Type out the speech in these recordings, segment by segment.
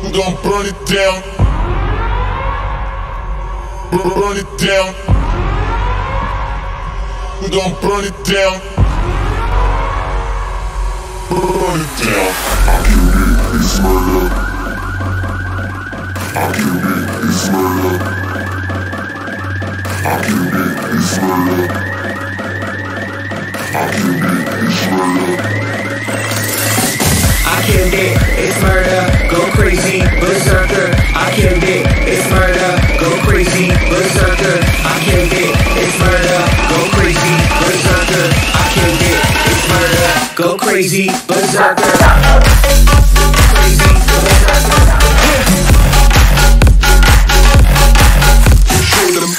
We gon' burn it down. Burn it down. We gon' burn it down. Burn it down. I killed it, it's murder. I killed it, it's murder. I killed it, it's murder. I killed it, it's murder. I killed it, it's murder, go crazy, berserker. I killed it, it's murder, go crazy, berserker. I killed it, it's murder, go crazy, berserker. I killed it, it's murder, go crazy, berserker. Crazy, berserker. Show them.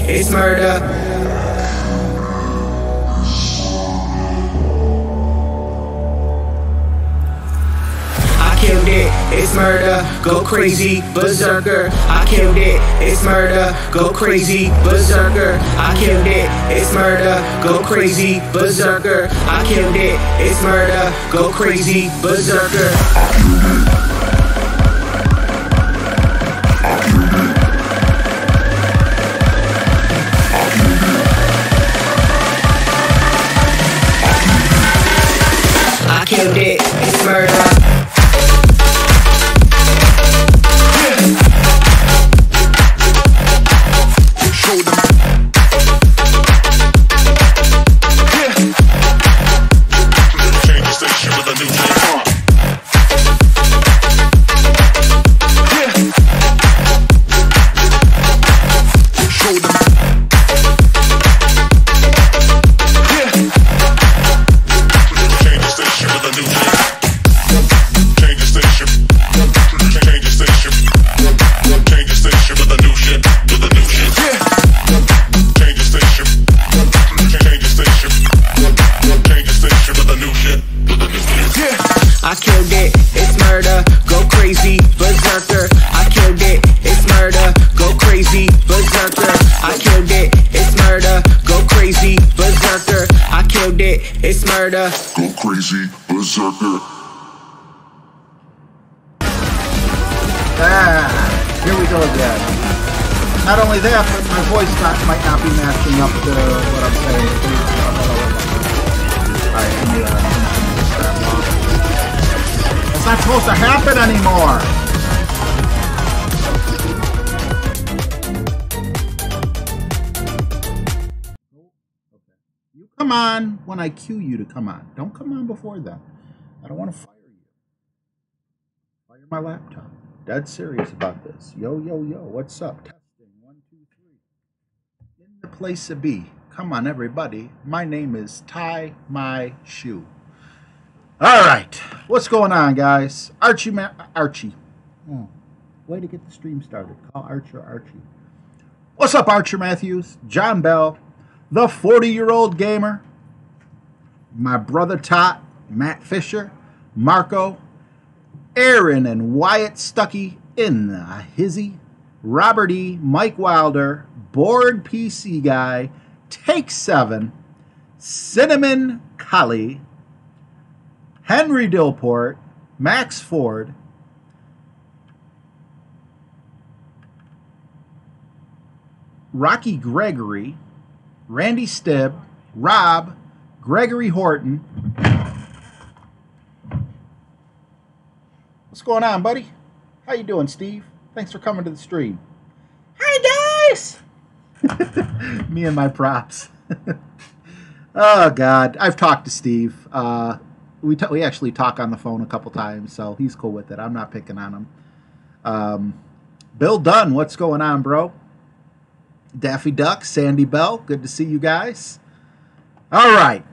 It's murder. I killed it, it's murder, go crazy, berserker. I killed it, it's murder, go crazy, berserker. I killed it, it's murder, go crazy, berserker. I killed it, it's murder, go crazy, berserker. I killed it, it's murder. Show them. Change the station with a new jam. Show them. I killed it, it's murder, go crazy, berserker. I killed it, it's murder, go crazy, berserker. I killed it, it's murder, go crazy, berserker. I killed it, it's murder, go crazy, berserker. Here we go again. Not only that, but my voice might not be matching up to what I'm saying. Alright, it's not supposed to happen anymore. You come on when I cue you to come on. Don't come on before then. I don't want to fire you. Fire my laptop. Dead serious about this. Yo, yo, yo. What's up? Testing. 1, 2, 3. In the place to be. Come on, everybody. My name is Tie My Shoe. All right, what's going on, guys? Archie. Oh, way to get the stream started. Call Archer Archie. What's up, Archer Matthews? John Bell, the 40-year-old gamer. My brother Tot, Matt Fisher, Marco, Aaron and Wyatt Stuckey in the hizzy, Robert E., Mike Wilder, Bored PC Guy, Take 7, Cinnamon Cully, Henry Dillport, Max Ford, Rocky Gregory, Randy Stibb, Rob, Gregory Horton. What's going on, buddy? How you doing, Steve? Thanks for coming to the stream. Hi, guys! Me and my props. Oh, God. I've talked to Steve. We actually talk on the phone a couple times, so he's cool with it. I'm not picking on him. Bill Dunn, what's going on, bro? Daffy Duck, Sandy Bell, good to see you guys. All right,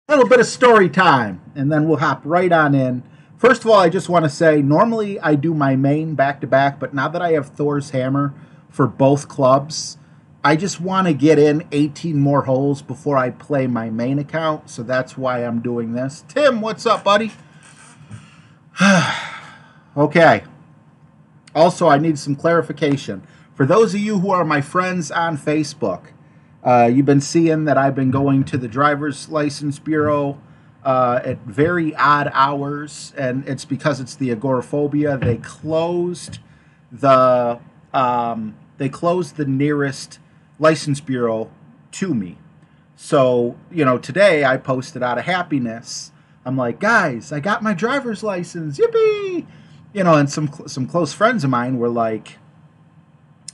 a little bit of story time, and then we'll hop right on in. First of all, I just want to say, normally I do my main back-to-back, but now that I have Thor's Hammer for both clubs, I just want to get in 18 more holes before I play my main account, so that's why I'm doing this. Tim, what's up, buddy? Okay. Also, I need some clarification. For those of you who are my friends on Facebook, you've been seeing that I've been going to the Driver's License Bureau at very odd hours, and it's because it's the agoraphobia. They closed the nearest license bureau to me. So, today I posted out of happiness. I'm like, guys, I got my driver's license, yippee! And some close friends of mine were like,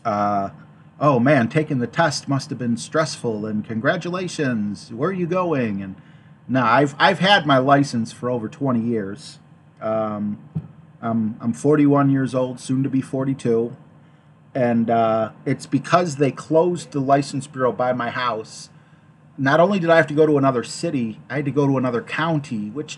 oh man, taking the test must have been stressful, and congratulations, where are you going? And no, I've had my license for over 20 years. I'm 41 years old, soon to be 42, and it's because they closed the license bureau by my house. Not only did I have to go to another city, I had to go to another county, which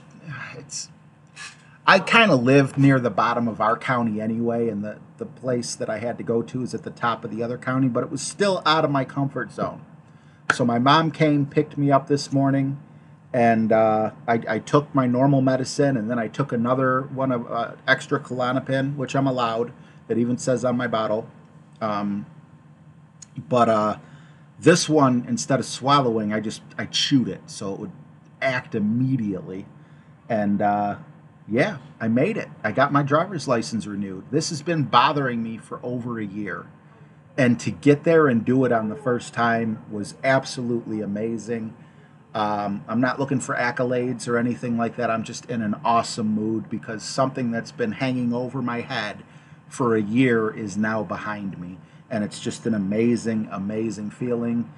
I kind of lived near the bottom of our county anyway, and the place that I had to go to is at the top of the other county, but it was still out of my comfort zone. So my mom came, picked me up this morning, and I took my normal medicine, and then I took another one of extra Klonopin, which I'm allowed. It even says on my bottle. But this one, instead of swallowing, I chewed it, so it would act immediately. And yeah, I made it. I got my driver's license renewed. This has been bothering me for over a year. And to get there and do it on the first time was absolutely amazing. I'm not looking for accolades or anything like that. I'm just in an awesome mood because something that's been hanging over my head for a year is now behind me. And it's just an amazing, amazing feeling.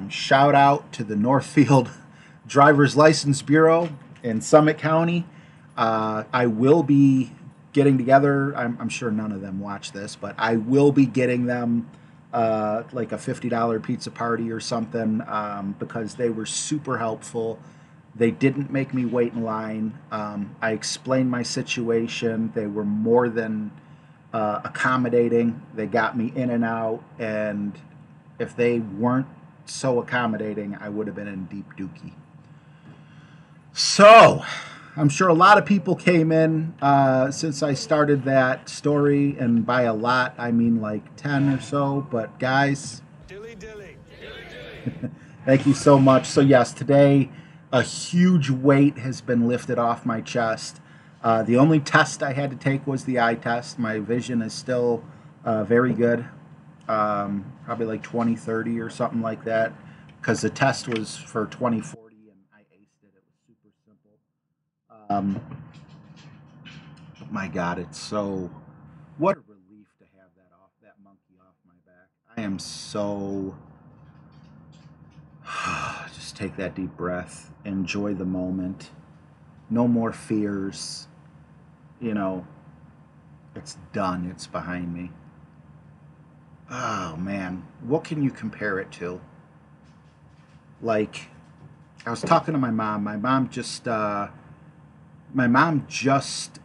Shout out to the Northfield Driver's License Bureau in Summit County. I will be getting together. I'm sure none of them watch this, but I will be getting them like a $50 pizza party or something because they were super helpful. They didn't make me wait in line. I explained my situation. They were more than accommodating. They got me in and out, and if they weren't so accommodating, I would have been in deep dookie. So I'm sure a lot of people came in since I started that story, and by a lot, I mean like 10 or so. But guys, thank you so much. So yes, today a huge weight has been lifted off my chest. The only test I had to take was the eye test. My vision is still very good, probably like 20/30 or something like that, because the test was for 20/40. My God, it's so, what a relief to have that monkey off my back. I am so, just take that deep breath, enjoy the moment, no more fears, it's done, it's behind me. Oh man, what can you compare it to? Like, I was talking to my mom. My mom just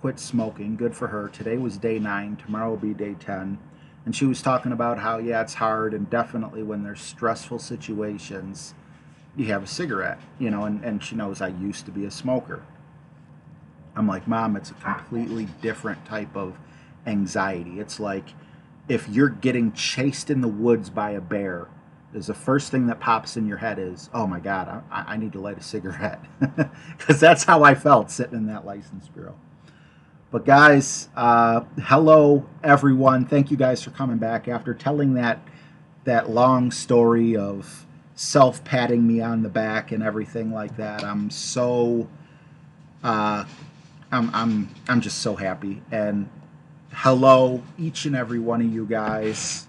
quit smoking. Good for her. Today was day 9. Tomorrow will be day 10. And she was talking about how, yeah, it's hard, and definitely when there's stressful situations, you have a cigarette, and she knows I used to be a smoker. I'm like, Mom, it's a completely different type of anxiety. It's like if you're getting chased in the woods by a bear, is the first thing that pops in your head is, oh my God, I need to light a cigarette. Because that's how I felt sitting in that license bureau. But guys, hello everyone. Thank you guys for coming back after telling that long story of self-patting me on the back and everything like that. I'm so I'm just so happy. And hello each and every one of you guys.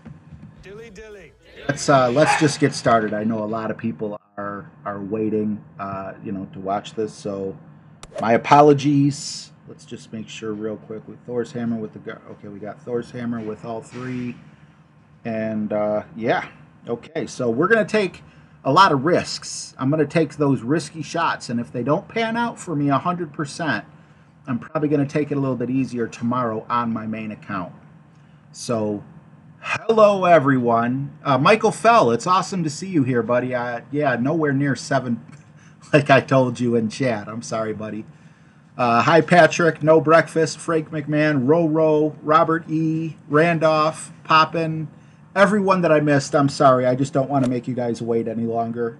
Let's just get started. I know a lot of people are waiting to watch this, so my apologies. let's just make sure real quick with Thor's hammer with the okay, we got Thor's hammer with all three, and yeah, okay. So we're gonna take a lot of risks. I'm gonna take those risky shots, and if they don't pan out for me 100%, I'm probably gonna take it a little bit easier tomorrow on my main account. So, hello everyone, Michael Fell. It's awesome to see you here, buddy. Yeah, nowhere near 7, like I told you in chat. I'm sorry, buddy. Hi, Patrick. No Breakfast. Frank McMahon. Ro. Robert E. Randolph. Poppin. Everyone that I missed. I'm sorry. I just don't want to make you guys wait any longer.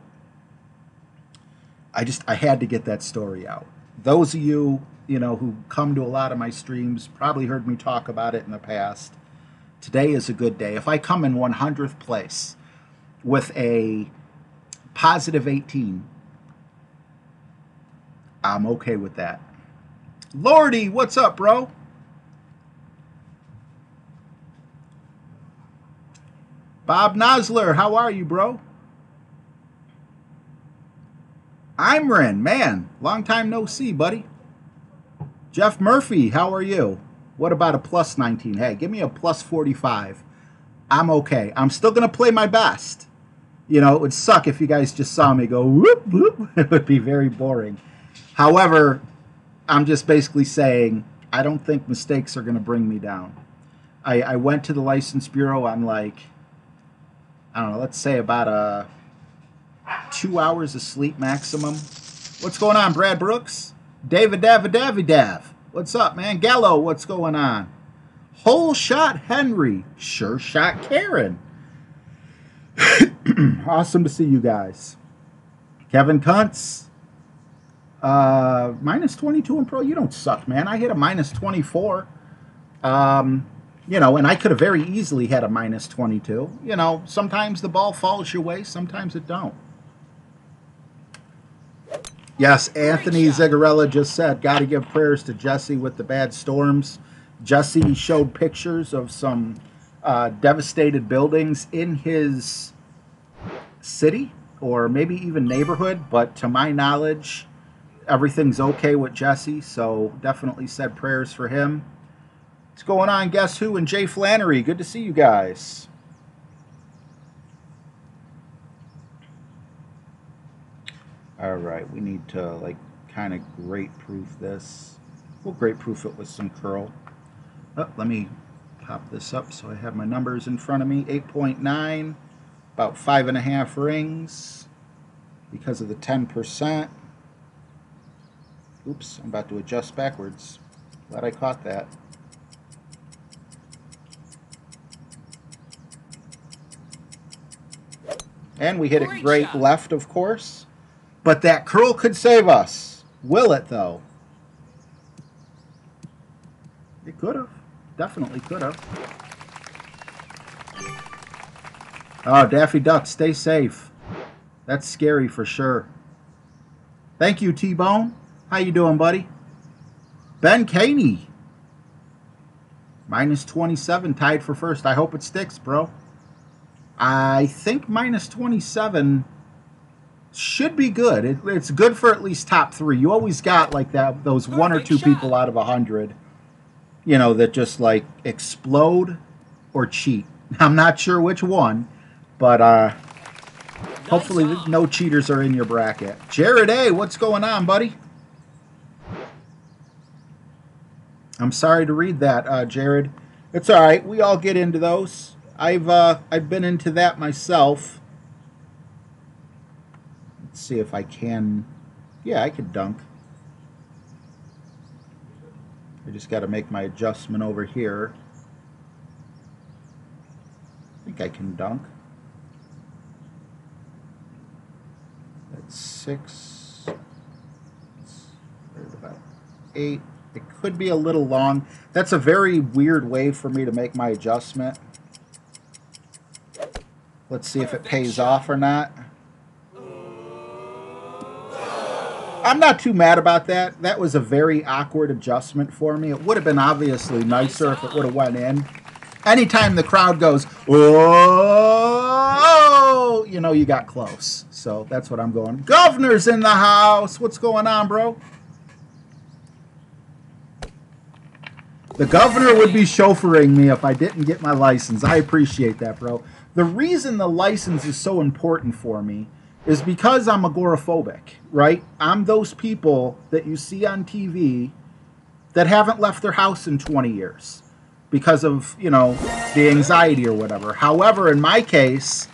I had to get that story out. Those of you, who come to a lot of my streams probably heard me talk about it in the past. Today is a good day. If I come in 100th place with a positive 18, I'm okay with that. Lordy, what's up, bro? Bob Nosler, how are you, bro? Imran, man, long time no see, buddy. Jeff Murphy, how are you? What about a plus 19? Hey, give me a plus 45. I'm okay. I'm still going to play my best. It would suck if you guys just saw me go whoop, whoop. It would be very boring. However, I'm just basically saying I don't think mistakes are going to bring me down. I went to the License Bureau on I don't know, let's say about 2 hours of sleep maximum. What's going on, Brad Brooks? David Dav. What's up, man? Gallo, what's going on? Whole Shot Henry. Sure Shot Karen. Awesome to see you guys. Kevin Kuntz. Minus 22 in pro. You don't suck, man. I hit a minus 24. And I could have very easily had a minus 22. Sometimes the ball falls your way, sometimes it don't. Yes, Anthony Zigarella just said, got to give prayers to Jesse with the bad storms. Jesse showed pictures of some devastated buildings in his city or maybe even neighborhood, but to my knowledge, everything's okay with Jesse, so definitely said prayers for him. What's going on, Guess Who and Jay Flannery? Good to see you guys. All right, we need to kind of grate proof this. We'll grate proof it with some curl. Oh, let me pop this up so I have my numbers in front of me. 8.9, about 5.5 rings because of the 10%. Oops, I'm about to adjust backwards. Glad I caught that. And we hit it great left, of course. But that curl could save us. Will it, though? It could have. Definitely could have. Oh, Daffy Duck, stay safe. That's scary for sure. Thank you, T-Bone. How you doing, buddy? Ben Caney. Minus 27, tied for first. I hope it sticks, bro. I think minus 27... should be good. It's good for at least top 3. You always got those 1 or 2 people out of 100, that just explode or cheat. I'm not sure which one, but hopefully no cheaters are in your bracket. Jared A, what's going on, buddy? I'm sorry to read that, Jared. It's all right. We all get into those. I've been into that myself. Let's see if I can. Yeah, I could dunk. I just got to make my adjustment over here. I think I can dunk. That's 6. That's about 8. It could be a little long. That's a very weird way for me to make my adjustment. Let's see if it pays off or not. I'm not too mad about that. That was a very awkward adjustment for me. It would have been obviously nicer if it would have went in. Anytime the crowd goes, whoa, you got close. So that's what I'm going. Governor's in the house. What's going on, bro? The governor would be chauffeuring me if I didn't get my license. I appreciate that, bro. The reason the license is so important for me is because I'm agoraphobic, right? I'm those people that you see on TV that haven't left their house in 20 years because of, you know, the anxiety or whatever. However, in my case,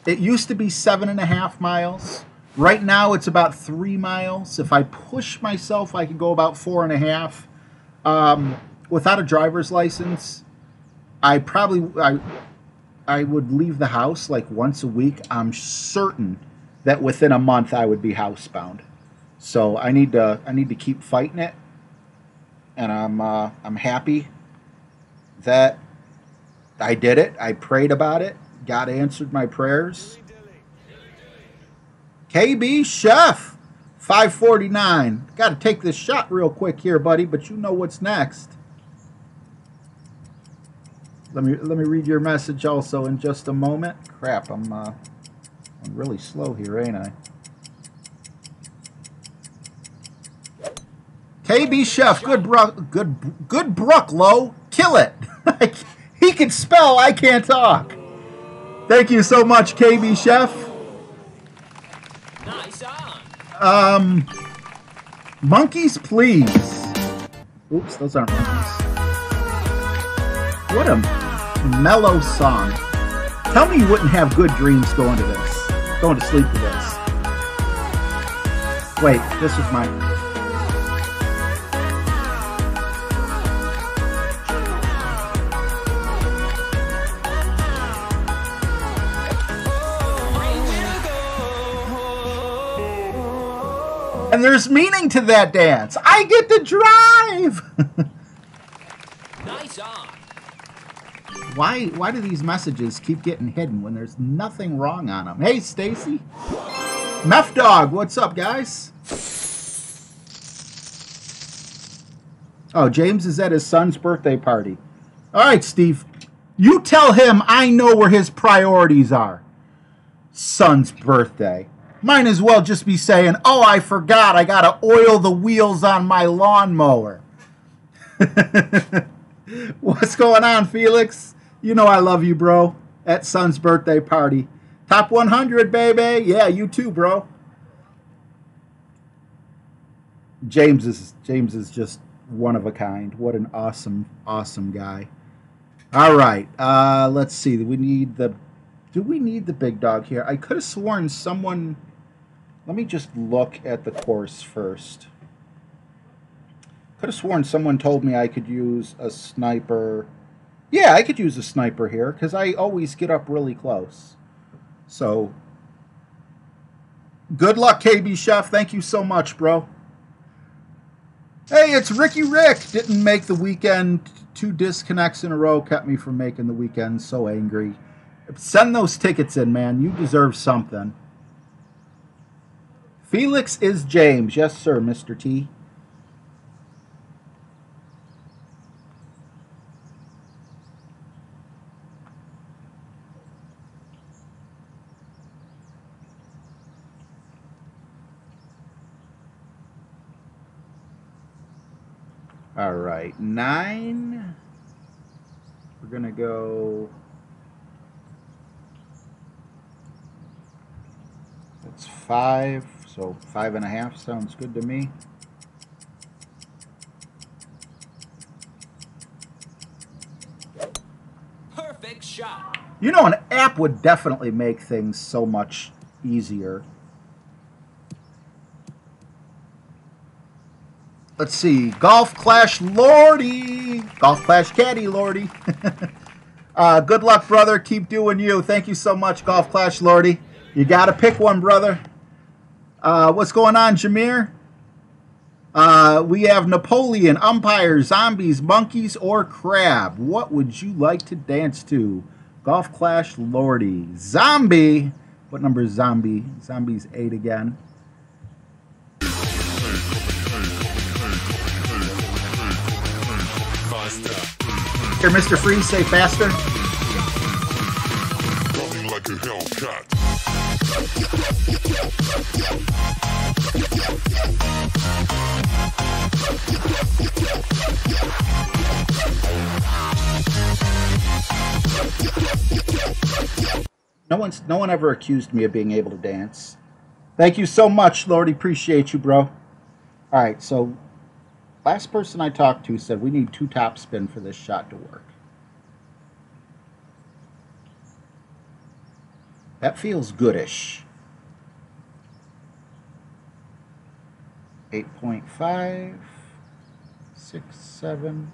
it used to be 7.5 miles. Right now, it's about 3 miles. If I push myself, I could go about 4.5. Without a driver's license, I would leave the house like once a week. I'm certain that within a month I would be housebound. So I need to keep fighting it, and I'm happy that I did it. I prayed about it. God answered my prayers. KB Chef 549. Got to take this shot real quick here, buddy, but you know what's next. Let me read your message also in just a moment. Crap, I'm really slow here, ain't I? KB Chef, good Brooklow, kill it. He can spell, I can't talk. Thank you so much, KB Chef. Nice on. Monkeys, please. Oops, those aren't monkeys. What a mellow song. Tell me you wouldn't have good dreams going to this. Going to sleep to this. Wait, this was my... And there's meaning to that dance. I get to drive. Nice on. Why do these messages keep getting hidden when there's nothing wrong on them? Hey, Stacy. Meth Dog, what's up, guys? Oh, James is at his son's birthday party. All right, Steve. You tell him I know where his priorities are. Son's birthday. Might as well just be saying, oh, I forgot. I got to oil the wheels on my lawnmower. What's going on, Felix? You know I love you, bro. At son's birthday party. Top 100, baby. Yeah, you too, bro. James is just one of a kind. What an awesome, awesome guy. All right. Let's see. Do we need the big dog here? I could have sworn someone... Let me just look at the course first. Could have sworn someone told me I could use a sniper. Yeah, I could use a sniper here because I always get up really close. So, good luck, KB Chef. Thank you so much, bro. Hey, it's Ricky Rick. Didn't make the weekend. 2 disconnects in a row kept me from making the weekend. So angry. Send those tickets in, man. You deserve something. Felix is James. Yes, sir, Mr. T. All right, 9. We're going to go... That's 5. So 5.5 sounds good to me. Perfect shot. You know, an app would definitely make things so much easier. Let's see. Golf Clash Lordy. Golf Clash Caddy Lordy. Good luck, brother. Keep doing you. Thank you so much, Golf Clash Lordy. You got to pick one, brother. What's going on, Jameer? We have Napoleon, Umpire, Zombies, Monkeys, or Crab. What would you like to dance to? Golf Clash Lordy. Zombie. What number is Zombie? Zombie's 8 again. Here, Mr. Freeze, say faster. Running like a Hellcat. No one ever accused me of being able to dance. Thank you so much, Lordy. Appreciate you, bro. All right, so last person I talked to said we need 2 top spin for this shot to work. That feels goodish. 8.5, 6, 7.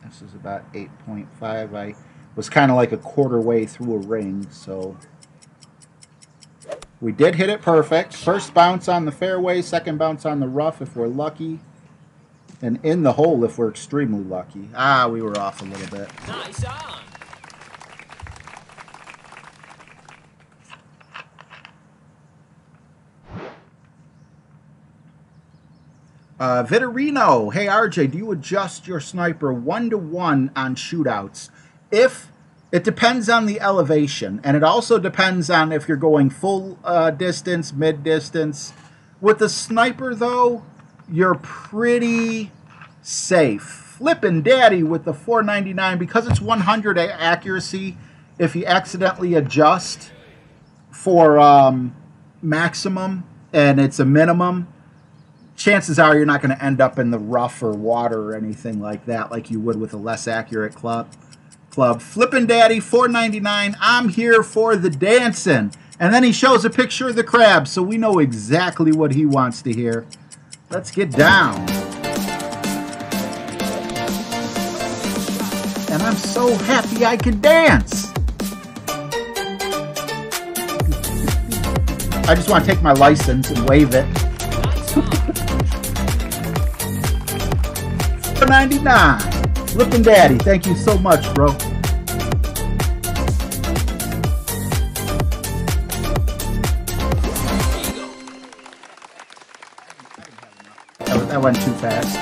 This is about 8.5. I was kind of like a quarter way through a ring, so we did hit it perfect. First bounce on the fairway, second bounce on the rough if we're lucky, and in the hole if we're extremely lucky. Ah, we were off a little bit. Nice on. Vitorino, hey RJ, do you adjust your sniper 1-to-1 on shootouts? If it depends on the elevation, and it also depends on if you're going full distance, mid distance. With the sniper though, you're pretty safe. Flippin' Daddy with the 499 because it's 100 accuracy. If you accidentally adjust for maximum and it's a minimum, chances are you're not going to end up in the rough or water or anything like that like you would with a less accurate club. Flippin' Daddy, 499. I'm here for the dancing. And then he shows a picture of the crab, so we know exactly what he wants to hear. Let's get down. And I'm so happy I could dance. I just want to take my license and wave it. 499. Flippin' Daddy, thank you so much, bro. That went too fast.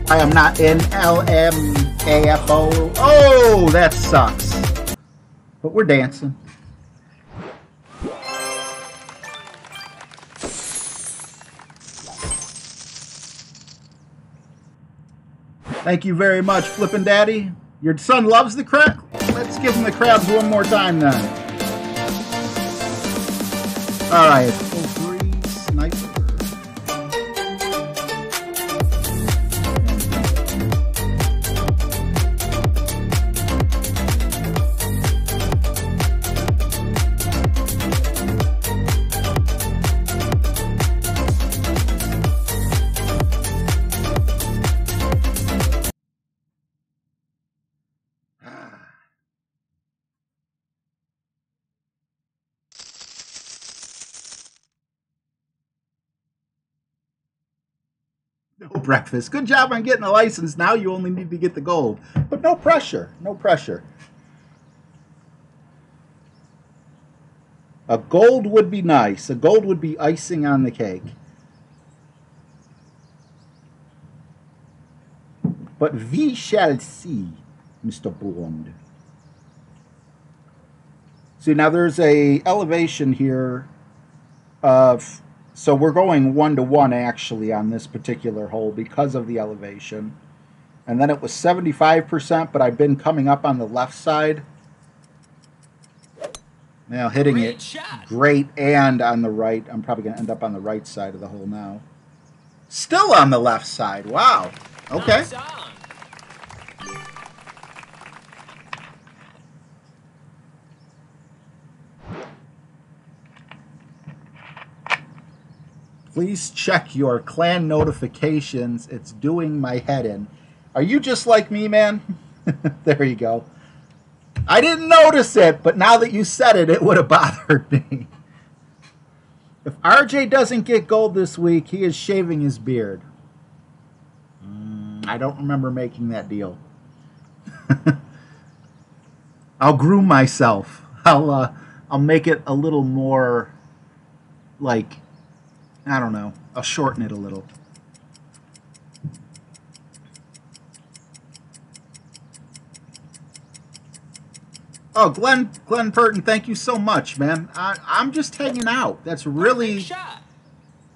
I am not in LMAFO. Oh, that sucks. But we're dancing. Thank you very much, Flippin' Daddy. Your son loves the crab? Let's give him the crabs one more time then. All right, full 3, sniper. No breakfast. Good job on getting a license. Now you only need to get the gold. But no pressure. No pressure. A gold would be nice. A gold would be icing on the cake. But we shall see, Mr. Bond. See, now there's a elevation here of... So we're going 1-to-1 actually on this particular hole because of the elevation. And then it was 75%, but I've been coming up on the left side. Now hitting it great and on the right. I'm probably going to end up on the right side of the hole now. Still on the left side. Wow. Okay. Please check your clan notifications. It's doing my head in. Are you just like me, man? There you go. I didn't notice it, but now that you said it, it would have bothered me. If RJ doesn't get gold this week, he is shaving his beard. I don't remember making that deal. I'll groom myself. I'll make it a little more like I don't know. I'll shorten it a little. Oh, Glenn Purton, thank you so much, man. I'm just hanging out. That's really...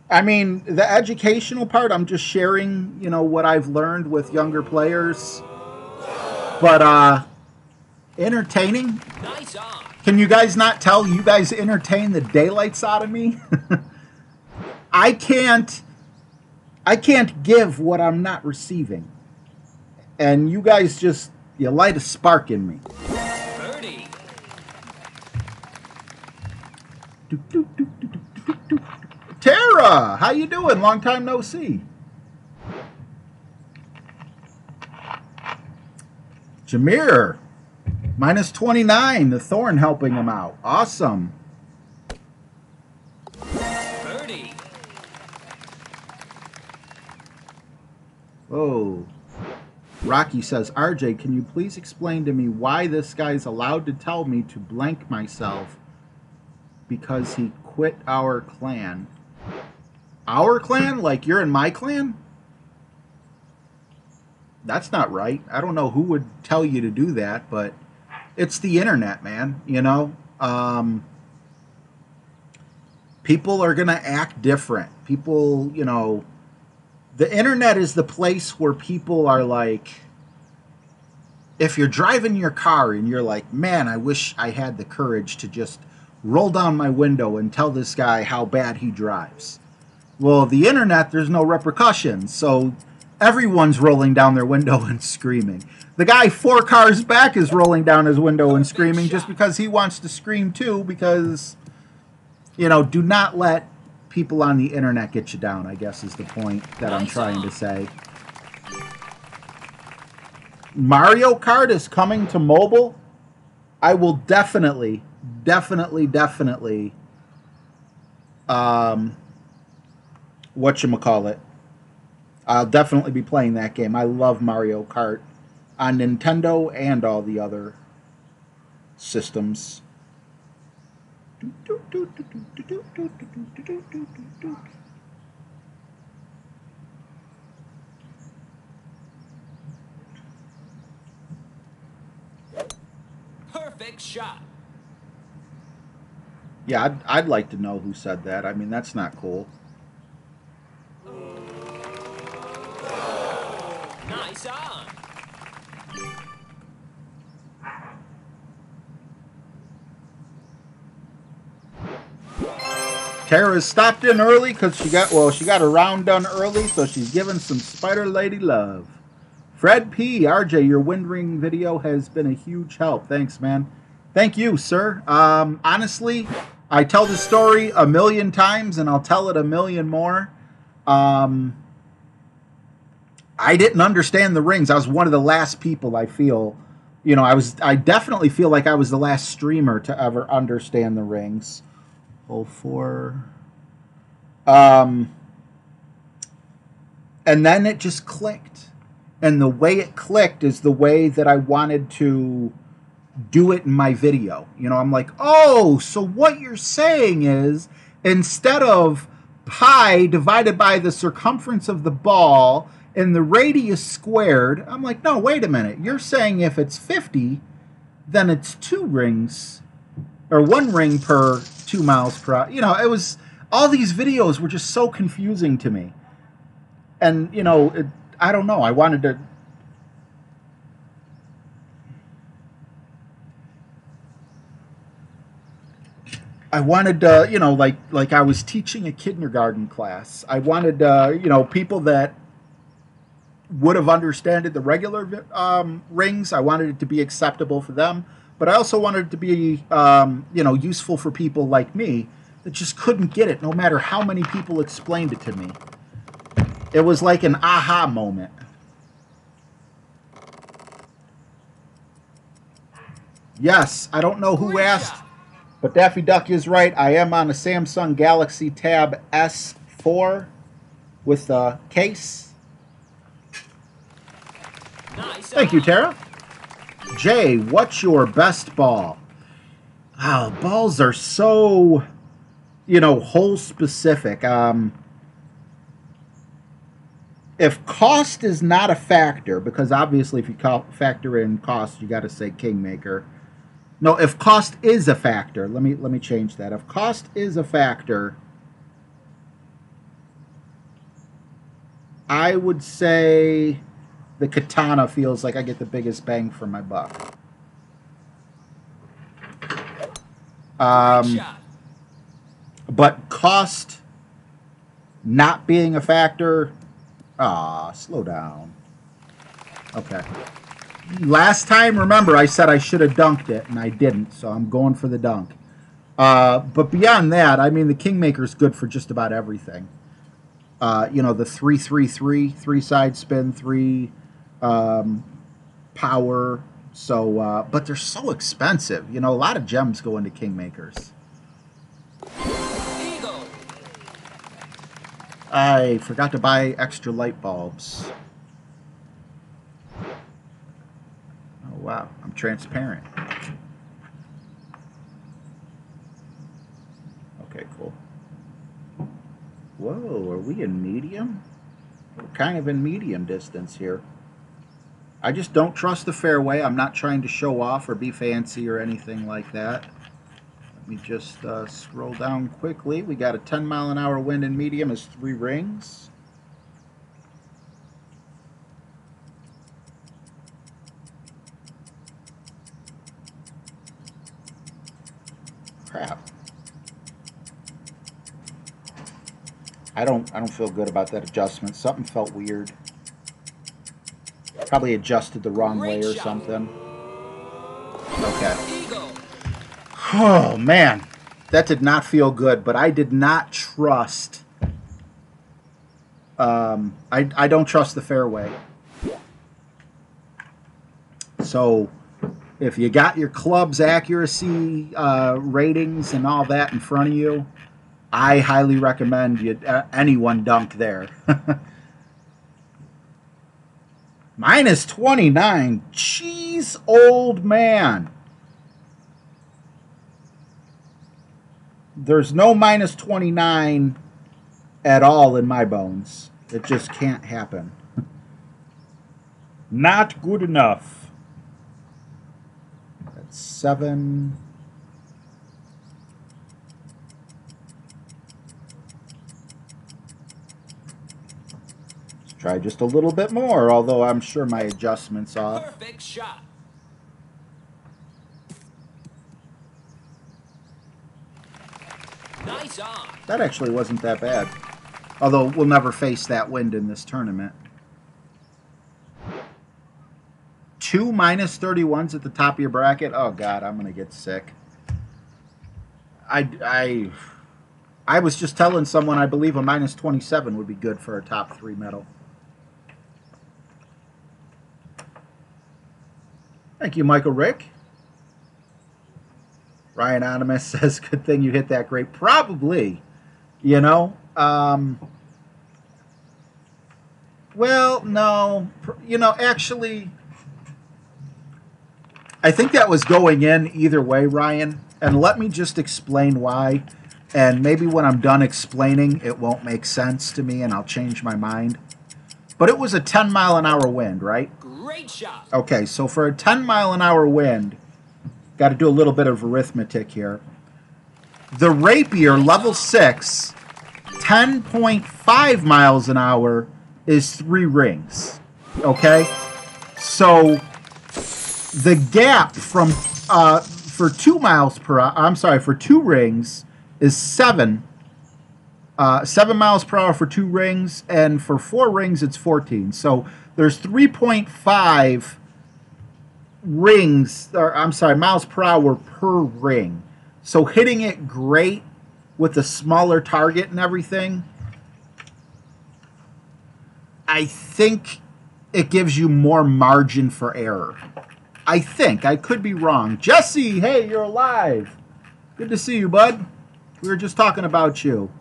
I mean, the educational part, I'm just sharing, you know, what I've learned with younger players. But, entertaining? Nice on. Can you guys not tell? You guys entertain the daylights out of me? I can't give what I'm not receiving. And you guys just, you light a spark in me. Birdie. Tara, how you doing? Long time no see. Jameer, minus 29. The Thorn helping him out. Awesome. Birdie. Oh. Rocky says, RJ, can you please explain to me why this guy's allowed to tell me to blank myself because he quit our clan? Our clan? Like you're in my clan? That's not right. I don't know who would tell you to do that, but it's the internet, man. You know? People are going to act different. People, you know... The internet is the place where people are like... If you're driving your car and you're like, man, I wish I had the courage to just roll down my window and tell this guy how bad he drives. Well, the internet, there's no repercussions, so everyone's rolling down their window and screaming. The guy 4 cars back is rolling down his window and screaming just because he wants to scream too, because, you know, do not let people on the internet get you down, I guess is the point that I'm trying to say. Mario Kart is coming to mobile. I will definitely whatchamacallit, I'll definitely be playing that game. I love Mario Kart on Nintendo and all the other systems. Perfect shot. Yeah, I'd like to know who said that. I mean, that's not cool. Nice on. Tara stopped in early because she got her round done early, so she's giving some Spider Lady love. Fred P. RJ, your Wind Ring video has been a huge help. Thanks, man. Thank you, sir. Honestly, I tell the story a million times, and I'll tell it a million more. I didn't understand the rings. I was one of the last people, I feel. You know, I definitely feel like I was the last streamer to ever understand the rings. 04. And then it just clicked. And the way it clicked is the way that I wanted to do it in my video. You know, I'm like, oh, so what you're saying is instead of pi divided by the circumference of the ball and the radius squared, I'm like, no, wait a minute. You're saying if it's 50, then it's 2 rings or 1 ring per 2 miles per hour. You know, it was, all these videos were just so confusing to me. And, you know, I don't know. I wanted to... you know, like I was teaching a kindergarten class. I wanted, you know, people that would have understood the regular rings. I wanted it to be acceptable for them. But I also wanted it to be, you know, useful for people like me that just couldn't get it no matter how many people explained it to me. It was like an aha moment. Yes, I don't know who asked, but Daffy Duck is right. I am on a Samsung Galaxy Tab S4 with a case. Nice. Thank you, Tara. Jay, what's your best ball? Oh, balls are so... you know, hole specific. If cost is not a factor, because obviously if you factor in cost, you got to say Kingmaker. No, if cost is a factor, let me change that. If cost is a factor, I would say the Katana feels like I get the biggest bang for my buck. But cost not being a factor, slow down. Okay. Last time, remember, I said I should have dunked it, and I didn't, so I'm going for the dunk. But beyond that, I mean, the Kingmaker's good for just about everything. You know, the 3-3-3, 3-side spin, 3 power. So, but they're so expensive. You know, a lot of gems go into Kingmakers. I forgot to buy extra light bulbs. Oh, wow. I'm transparent. Okay, cool. Whoa, are we in medium? We're kind of in medium distance here. I just don't trust the fairway. I'm not trying to show off or be fancy or anything like that. Let me just scroll down quickly. We got a 10-mile-an-hour wind in medium is 3 rings. Crap. I don't feel good about that adjustment. Something felt weird. Probably adjusted the wrong way or something. Okay. Oh, man. That did not feel good, but I did not trust... I don't trust the fairway. So, if you got your club's accuracy ratings and all that in front of you, I highly recommend anyone dunk there. Minus 29. Jeez, old man. There's no minus 29 at all in my bones. It just can't happen. Not good enough. That's 7. Let's try just a little bit more, although I'm sure my adjustment's off. Perfect shot. Nice on. That actually wasn't that bad. Although we'll never face that wind in this tournament. 2 minus 31s at the top of your bracket. Oh God, I'm gonna get sick. I was just telling someone I believe a minus 27 would be good for a top 3 medal. Thank you, Michael Rick. Ryan Anonymous says, good thing you hit that great. Probably, you know. Well, no. You know, actually, I think that was going in either way, Ryan. And let me just explain why. And maybe when I'm done explaining, it won't make sense to me and I'll change my mind. But it was a 10-mile-an-hour wind, right? Great shot. Okay, so for a 10-mile-an-hour wind, got to do a little bit of arithmetic here. The Rapier, level 6, 10.5 miles an hour is 3 rings. Okay? So the gap from for 2 miles per hour, I'm sorry, for 2 rings is 7. 7 miles per hour for 2 rings, and for 4 rings it's 14. So there's 3.5 rings, or I'm sorry, miles per hour per ring. So hitting it great with a smaller target and everything, I think it gives you more margin for error. I think. I could be wrong. Jesse, hey, you're alive. Good to see you, bud. We were just talking about you.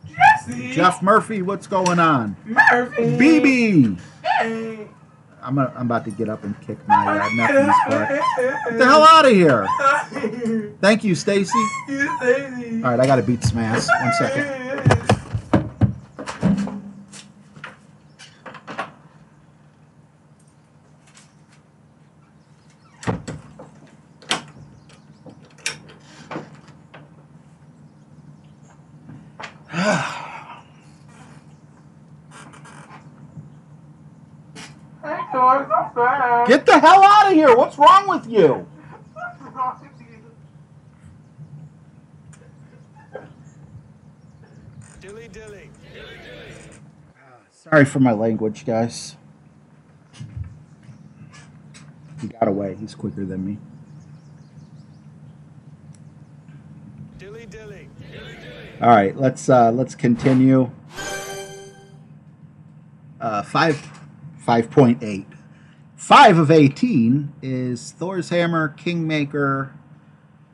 Jesse. Jeff Murphy, what's going on? Murphy. BB. Hey. I'm about to get up and kick my nephew's butt. Get the hell out of here! Thank you, Stacy. All right, I gotta beat some ass. 1 second. Get the hell out of here! What's wrong with you? Dilly dilly. Sorry for my language, guys. He got away. He's quicker than me. Dilly dilly. All right, let's continue. 5.8. 5 of 18 is Thor's Hammer, Kingmaker,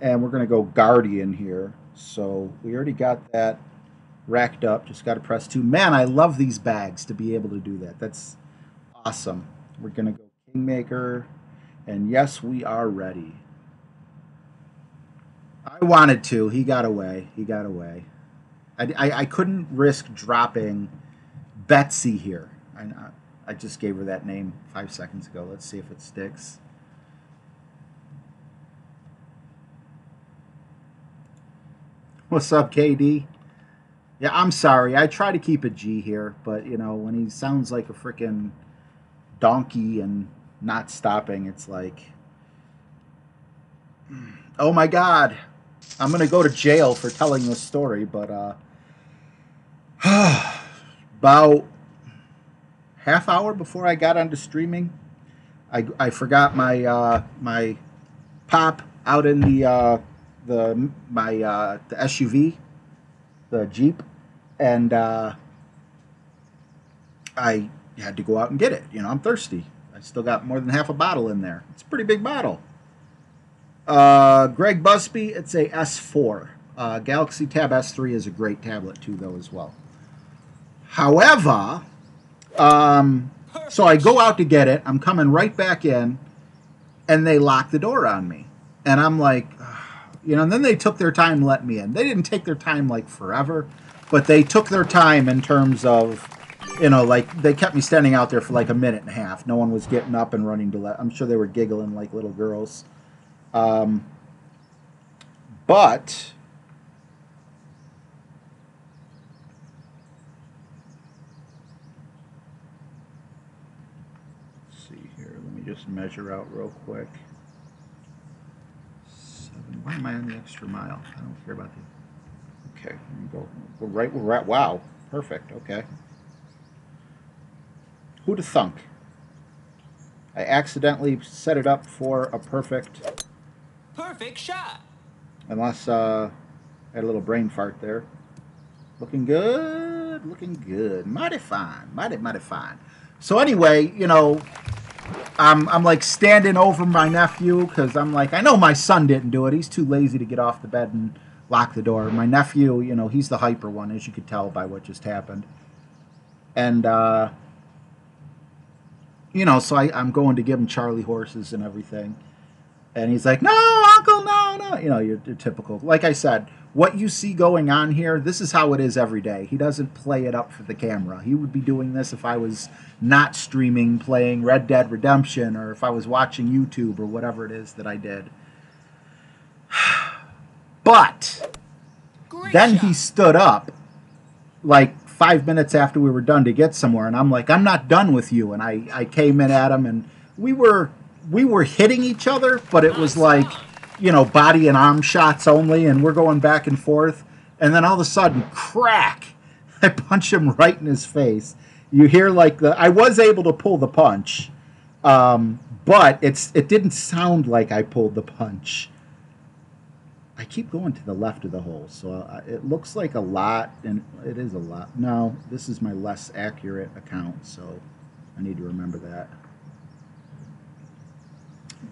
and we're going to go Guardian here. So we already got that racked up. Just got to press 2. Man, I love these bags to be able to do that. That's awesome. We're going to go Kingmaker, and yes, we are ready. I wanted to. He got away. He got away. I couldn't risk dropping Betsy here. I just gave her that name 5 seconds ago. Let's see if it sticks. What's up, KD? Yeah, I'm sorry. I try to keep a G here, but, you know, when he sounds like a freaking donkey and not stopping, it's like, oh my God, I'm going to go to jail for telling this story, but about half hour before I got onto streaming, I forgot my my pop out in the SUV, the Jeep, and I had to go out and get it. You know, I'm thirsty. I still got more than half a bottle in there. It's a pretty big bottle. Greg Busby, it's a S4. Galaxy Tab S3 is a great tablet too, though, as well. However, so I go out to get it. I'm coming right back in, and they lock the door on me. And I'm like, you know, and then they took their time letting me in. They didn't take their time, like, forever, but they took their time in terms of, you know, like, they kept me standing out there for, like, a minute and a half. No one was getting up and running to let. I'm sure they were giggling like little girls. But just measure out real quick. 7. Why am I on the extra mile? I don't care about the. Okay, we're right. We're at. Wow, perfect. Okay. Who'd have thunk? I accidentally set it up for a perfect shot. Unless I had a little brain fart there. Looking good. Looking good. Mighty fine. Mighty fine. So anyway, you know, I'm like standing over my nephew because I'm like, I know my son didn't do it. He's too lazy to get off the bed and lock the door. My nephew, you know, he's the hyper one, as you could tell by what just happened. And, you know, so I'm going to give him Charlie horses and everything. And he's like, no, Uncle, no. You know, your typical. Like I said, what you see going on here, this is how it is every day. He doesn't play it up for the camera. He would be doing this if I was not streaming, playing Red Dead Redemption, or if I was watching YouTube or whatever it is that I did. But then he stood up like 5 minutes after we were done to get somewhere, and I'm like, I'm not done with you. And I came in at him, and we were hitting each other, but it was like, you know, body and arm shots only, and we're going back and forth. And then all of a sudden, crack! I punch him right in his face. You hear like I was able to pull the punch, but it didn't sound like I pulled the punch. I keep going to the left of the hole, so it looks like a lot, and it is a lot. No, this is my less accurate account, so I need to remember that.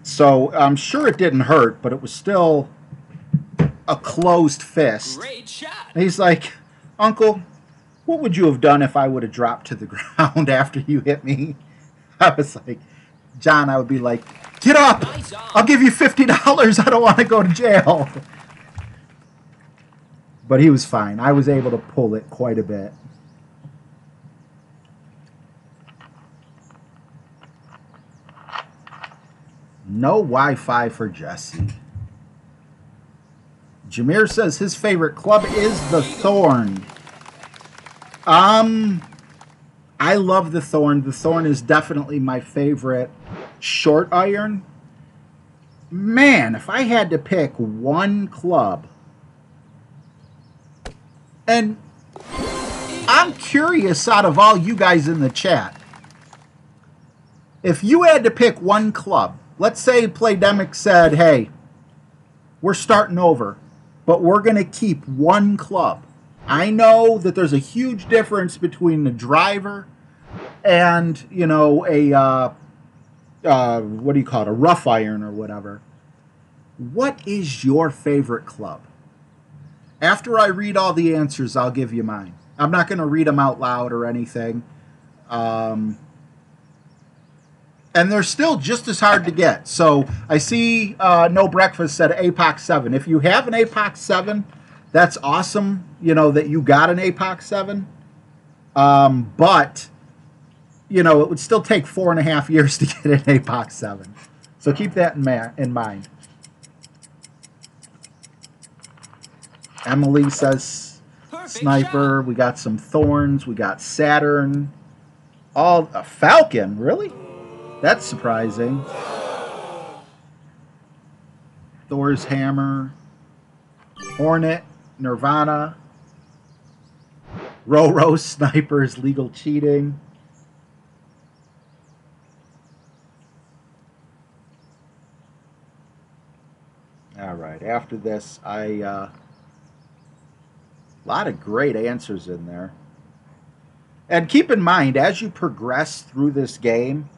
So I'm sure it didn't hurt, but it was still a closed fist. Great shot. And he's like, Uncle, what would you have done if I would have dropped to the ground after you hit me? I was like, John, I would be like, get up! I'll give you $50. I don't want to go to jail. But he was fine. I was able to pull it quite a bit. No Wi-Fi for Jesse. Jameer says his favorite club is the Thorn. I love the Thorn. The Thorn is definitely my favorite short iron. Man, if I had to pick one club, and I'm curious out of all you guys in the chat, if you had to pick one club, let's say Playdemic said, hey, we're starting over, but we're going to keep one club. I know that there's a huge difference between the driver and, you know, a, what do you call it, a rough iron or whatever. What is your favorite club? After I read all the answers, I'll give you mine. I'm not going to read them out loud or anything. And they're still just as hard to get. So I see No Breakfast said APOC 7. If you have an APOC 7, that's awesome, you know, that you got an APOC 7. But, you know, it would still take 4.5 years to get an APOC 7. So keep that in mind. Emily says Sniper. We got some Thorns. We got Saturn. All a Falcon, really? That's surprising. Thor's Hammer. Hornet. Nirvana. Roro Snipers. Legal Cheating. All right. After this, a lot of great answers in there. And keep in mind, as you progress through this game,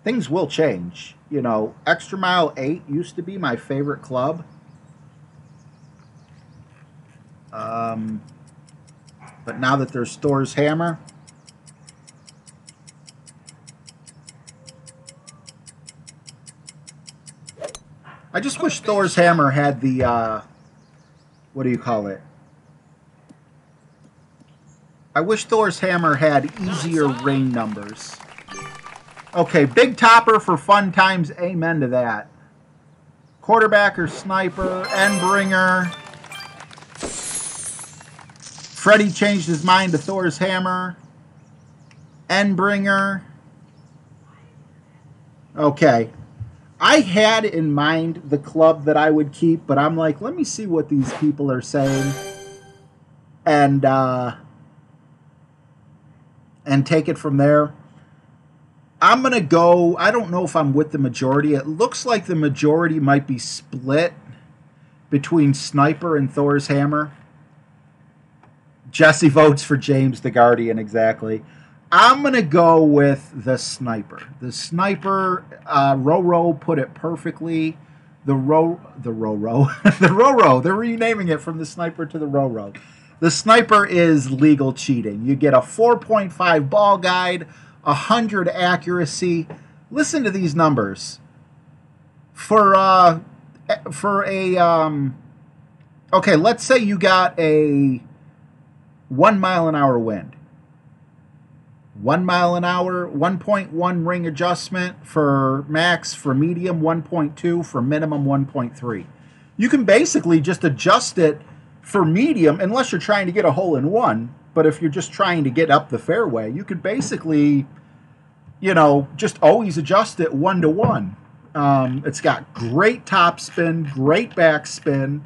things will change. You know, Extra Mile 8 used to be my favorite club. But now that there's Thor's Hammer, I just wish Thor's Hammer had the, what do you call it? I wish Thor's Hammer had easier ring numbers. Okay, Big Topper for fun times. Amen to that. Quarterback or Sniper. Endbringer. Freddy changed his mind to Thor's Hammer. Endbringer. Okay. I had in mind the club that I would keep, but I'm like, let me see what these people are saying. And take it from there. I'm going to go, I don't know if I'm with the majority. It looks like the majority might be split between Sniper and Thor's Hammer. Jesse votes for James the Guardian, exactly. I'm going to go with the Sniper. The Sniper, Roro put it perfectly. The Roro, they're renaming it from the Sniper to the Roro. The Sniper is legal cheating. You get a 4.5 ball guide, 100 accuracy. Listen to these numbers. Okay, let's say you got a 1 mile an hour wind. 1 mile an hour, 1.1 ring adjustment for max, for medium 1.2, for minimum 1.3. You can basically just adjust it for medium, unless you're trying to get a hole in one. But if you're just trying to get up the fairway, you could basically, you know, just always adjust it 1 to 1. It's got great top spin, great back spin,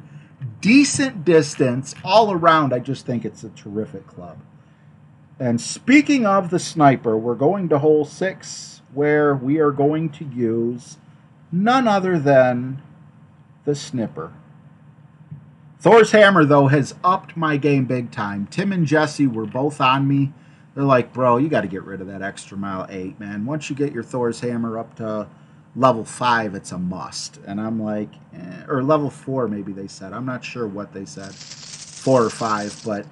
decent distance all around. I just think it's a terrific club. And speaking of the Sniper, we're going to hole 6, where we are going to use none other than the Snipper. Thor's Hammer, though, has upped my game big time. Tim and Jesse were both on me. They're like, bro, you got to get rid of that Extra Mile 8, man. Once you get your Thor's Hammer up to level 5, it's a must. And I'm like, or level 4, maybe they said. I'm not sure what they said. 4 or 5, but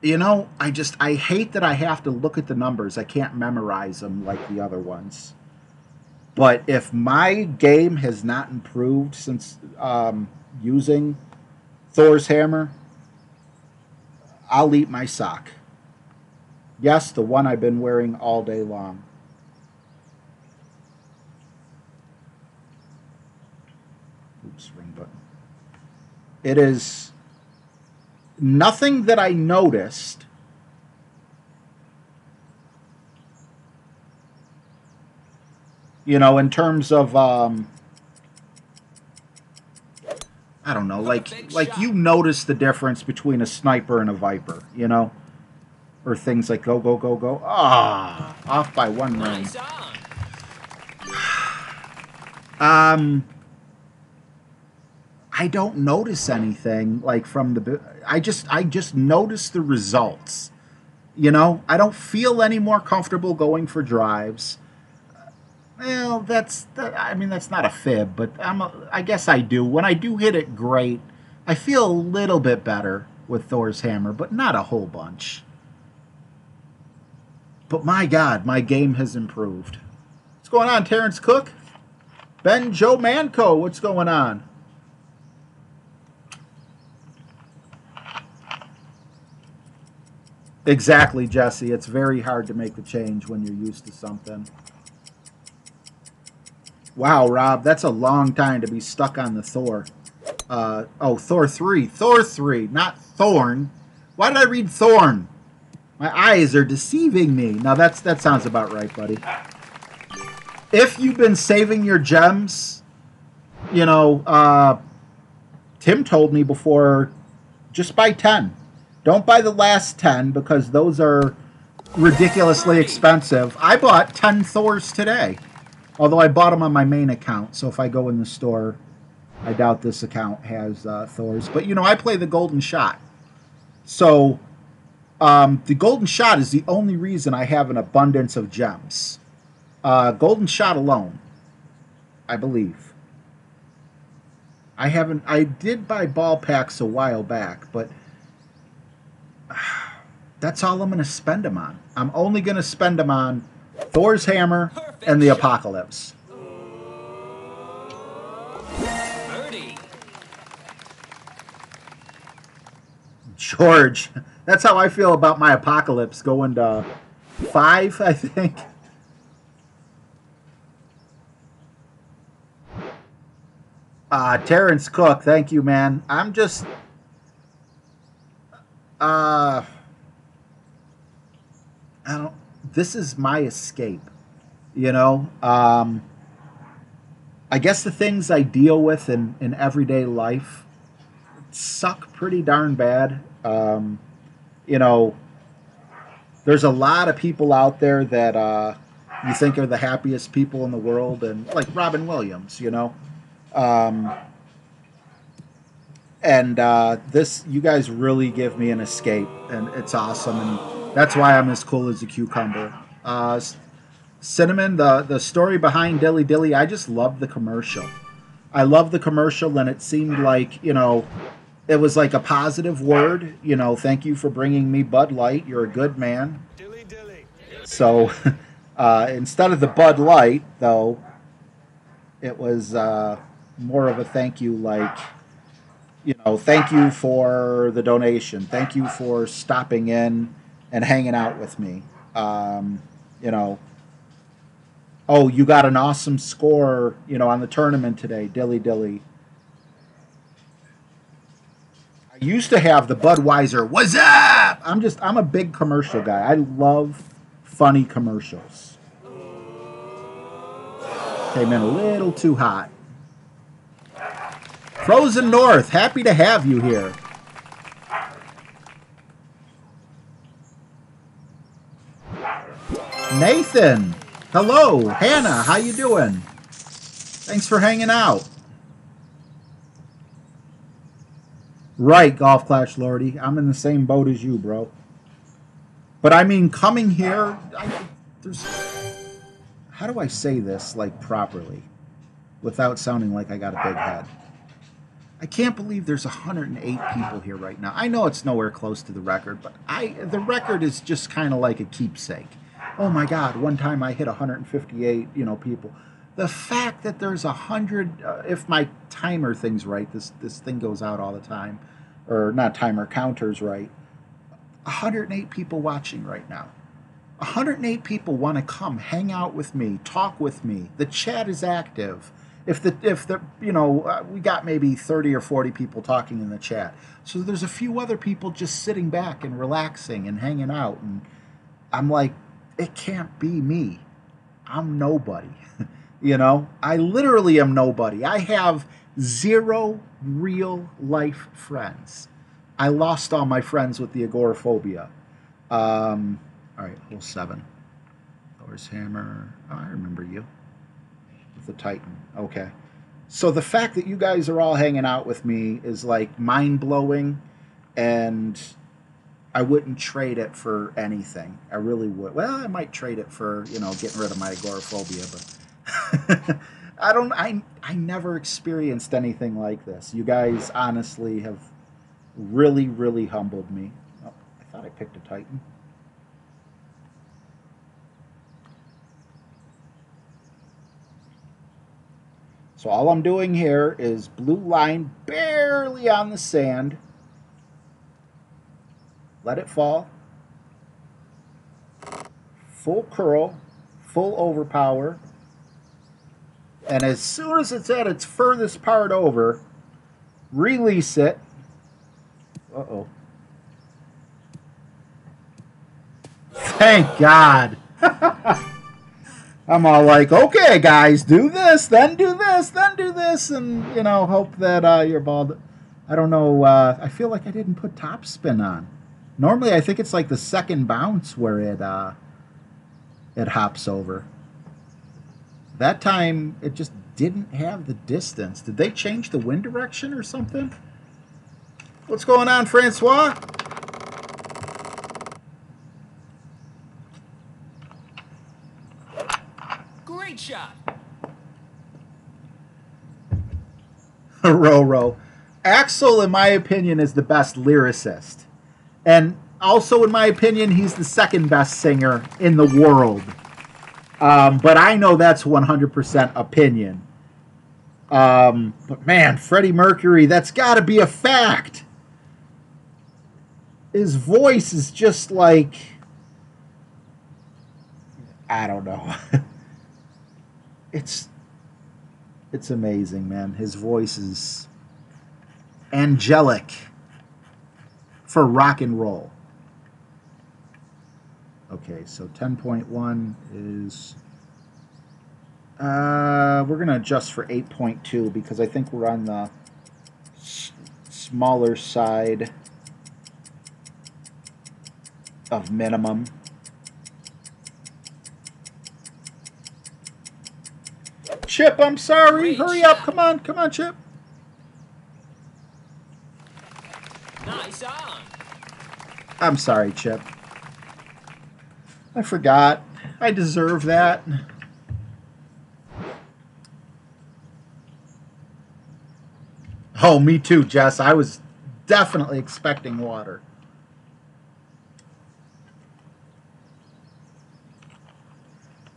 You know, I hate that I have to look at the numbers. I can't memorize them like the other ones. But if my game has not improved since using Thor's hammer, I'll eat my sock. Yes, the one I've been wearing all day long. Oops, ring button. It is nothing that I noticed. You know, in terms of I don't know, like you notice the difference between a sniper and a viper, you know, or things like go go go go. Ah, off by one ring. I don't notice anything like from the. I just notice the results. You know, I don't feel any more comfortable going for drives. Well, I mean, that's not a fib, but I guess I do. When I do hit it great, I feel a little bit better with Thor's hammer, but not a whole bunch. But my God, my game has improved. What's going on, Terrence Cook? Ben Joe Manco, what's going on? Exactly, Jesse. It's very hard to make the change when you're used to something. Wow, Rob, that's a long time to be stuck on the Thor. Oh, Thor 3. Thor 3, not Thorn. Why did I read Thorn? My eyes are deceiving me. Now, that sounds about right, buddy. If you've been saving your gems, you know, Tim told me before, just buy 10. Don't buy the last 10 because those are ridiculously expensive. I bought 10 Thors today. Although I bought them on my main account, so if I go in the store, I doubt this account has Thors. But, you know, I play the Golden Shot. So, the Golden Shot is the only reason I have an abundance of gems. Golden Shot alone, I believe. I did buy ball packs a while back, but that's all I'm going to spend them on. I'm only going to spend them on Thor's hammer and the Apocalypse. Birdie. George, that's how I feel about my Apocalypse going to 5, I think. Terrence Cook, thank you, man. I'm just I don't. This is my escape, you know. I guess the things I deal with in everyday life suck pretty darn bad. You know, there's a lot of people out there that you think are the happiest people in the world, and like Robin Williams, you know. This, you guys really give me an escape, and it's awesome, and that's why I'm as cool as a cucumber. Cinnamon, the story behind Dilly Dilly, I just love the commercial. I love the commercial, and it seemed like, you know, it was like a positive word. You know, thank you for bringing me Bud Light. You're a good man. Dilly dilly. So instead of the Bud Light, though, it was more of a thank you, like, you know, thank you for the donation. Thank you for stopping in and hanging out with me. You know, oh, you got an awesome score, you know, on the tournament today, Dilly Dilly. I used to have the Budweiser, what's up? I'm a big commercial guy. I love funny commercials. Came in a little too hot. Frozen North, happy to have you here. Nathan, hello. Hannah, how you doing? Thanks for hanging out. Right, Golf Clash Lordy. I'm in the same boat as you, bro. But I mean, coming here, how do I say this, like, properly without sounding like I got a big head? I can't believe there's 108 people here right now. I know it's nowhere close to the record, but the record is just kind of like a keepsake. Oh my God, one time I hit 158, people. The fact that there's 100, if my timer thing's right, this thing goes out all the time, or not timer, counter's right, 108 people watching right now. 108 people want to come hang out with me, talk with me. The chat is active. If the we got maybe 30 or 40 people talking in the chat. So there's a few other people just sitting back and relaxing and hanging out. And I'm like, it can't be me. I'm nobody. I literally am nobody. I have 0 real life friends. I lost all my friends with the agoraphobia. All right, hole 7. Thor's hammer. Oh, I remember you. The Titan. Okay. So the fact that you guys are all hanging out with me is like mind-blowing, and I wouldn't trade it for anything. I really would. Well, I might trade it for, getting rid of my agoraphobia, but I never experienced anything like this. You guys honestly have really, really humbled me. Oh, I thought I picked a Titan. So all I'm doing here is blue line barely on the sand. Let it fall. Full curl, full overpower. And as soon as it's at its furthest part over, release it. Uh-oh. Thank God. I'm all like, okay, guys, do this, then do this, then do this, and, hope that you're bald. I don't know. I feel like I didn't put top spin on. Normally, I think it's like the second bounce where it hops over. That time, it just didn't have the distance. Did they change the wind direction or something? What's going on, Francois? Great shot. Roro. Axel, in my opinion, is the best lyricist. And also, in my opinion, he's the second best singer in the world. But I know that's 100% opinion. But man, Freddie Mercury, that's got to be a fact. His voice is just like, I don't know. It's amazing, man. His voice is angelic for rock and roll. Okay, so 10.1 is... we're going to adjust for 8.2 because I think we're on the smaller side of minimum. Chip, I'm sorry. Hurry up. Come on, Chip. Nice on. I'm sorry, Chip. I forgot. I deserve that. Oh, me too, Jess. I was definitely expecting water.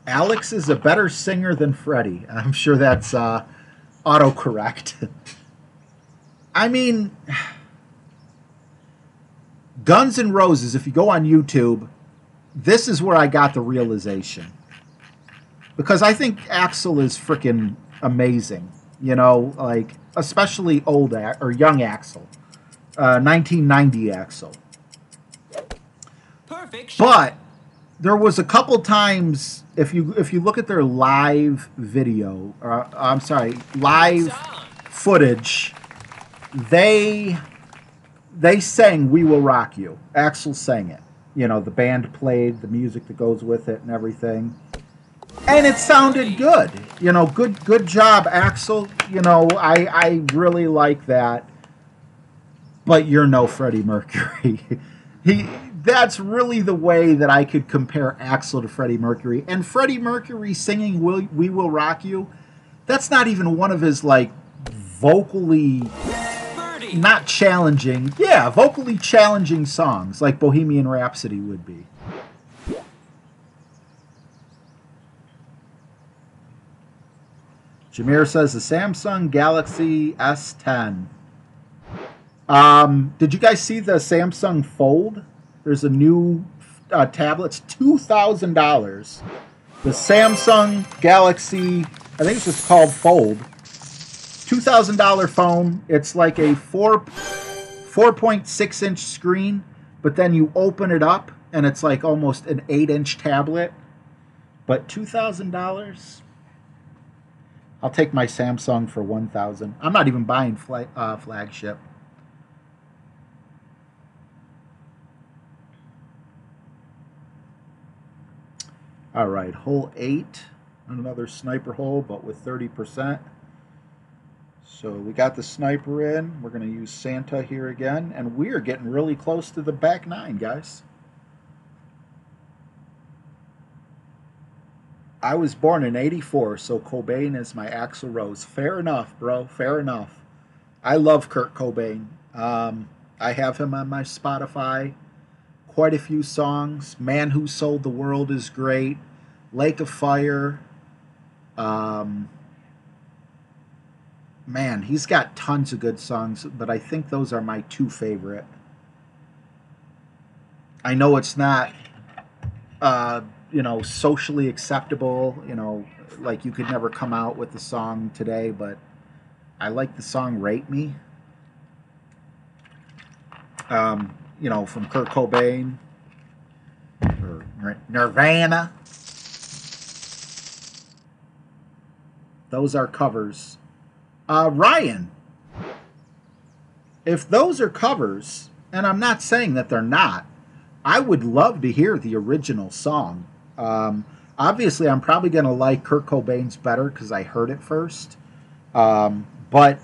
Alex is a better singer than Freddie. I'm sure that's autocorrect. I mean, Guns N' Roses, if you go on YouTube, this is where I got the realization. Because I think Axl is freaking amazing. Like, especially old or young Axl. 1990 Axl. Perfect. But there was a couple times, if you look at their live video, live footage, they sang "We Will Rock You." Axl sang it. The band played the music that goes with it and everything, and it sounded good. Good job, Axl. I really like that. But you're no Freddie Mercury. That's really the way that I could compare Axl to Freddie Mercury. And Freddie Mercury singing "We Will Rock You," that's not even one of his, like, vocally not challenging. Yeah, vocally challenging songs like Bohemian Rhapsody would be. Jameer says the Samsung Galaxy S10. Did you guys see the Samsung Fold? There's a new tablet. It's $2,000. The Samsung Galaxy, I think it's just called Fold. $2,000 phone. It's like a 4.6-inch screen, but then you open it up and it's like almost an 8-inch tablet. But $2,000. I'll take my Samsung for $1,000. I'm not even buying flagship. All right, hole 8. Another sniper hole, but with 30%. So we got the sniper in. We're going to use Santa here again. And we are getting really close to the back 9, guys. I was born in '84, so Cobain is my Axl Rose. Fair enough, bro. Fair enough. I love Kurt Cobain. I have him on my Spotify. Quite a few songs. Man Who Sold the World is great. Lake of Fire. Man, he's got tons of good songs, but I think those are my 2 favorite. I know it's not, you know, socially acceptable, you know, like you could never come out with the song today, but I like the song Rape Me. You know, from Kurt Cobain or Nirvana. Those are covers. Ryan, if those are covers, and I'm not saying that they're not, I would love to hear the original song. Obviously, I'm probably going to like Kurt Cobain's better because I heard it first. But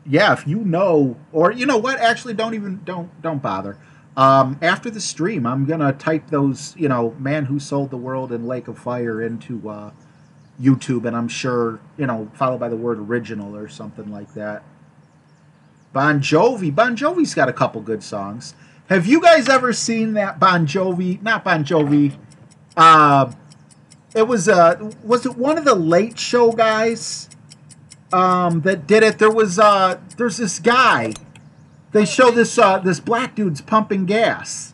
yeah, if you know, or you know what, actually don't bother. After the stream, I'm going to type those, you know, Man Who Sold the World and Lake of Fire into YouTube, and I'm sure, you know, followed by the word original or something like that. Bon Jovi. Bon Jovi's got a couple good songs. Have you guys ever seen that Bon Jovi? Not Bon Jovi. It was it one of the Late Show guys that did it? There's this guy. They show this black dude's pumping gas,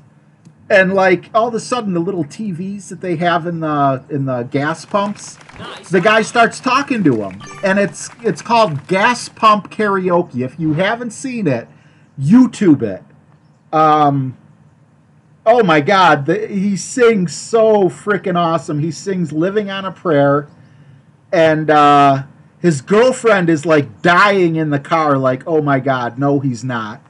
and like all of a sudden the little TVs that they have in the gas pumps, the guy starts talking to him, and it's called Gas Pump Karaoke. If you haven't seen it, YouTube it. Oh my God, he sings so freaking awesome. He sings Living on a Prayer, and his girlfriend is like dying in the car, like, oh my God, no, he's not.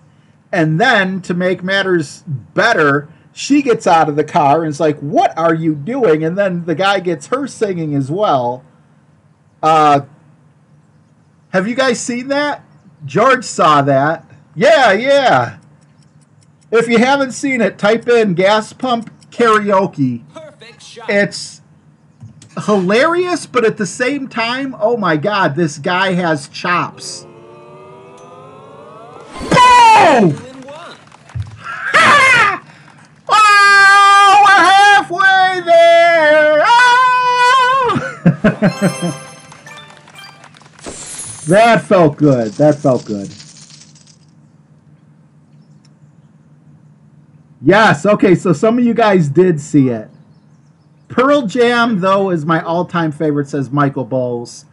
And then to make matters better, she gets out of the car and is like, what are you doing? And then the guy gets her singing as well. Have you guys seen that? George saw that. Yeah. If you haven't seen it, type in Gas Pump Karaoke. Perfect shot. It's hilarious, but at the same time, oh my God, this guy has chops. Boom! Ha! Oh, we're halfway there. Oh! That felt good. That felt good. Yes, okay, so some of you guys did see it. Pearl Jam, though, is my all-time favorite, says Michael Bowles.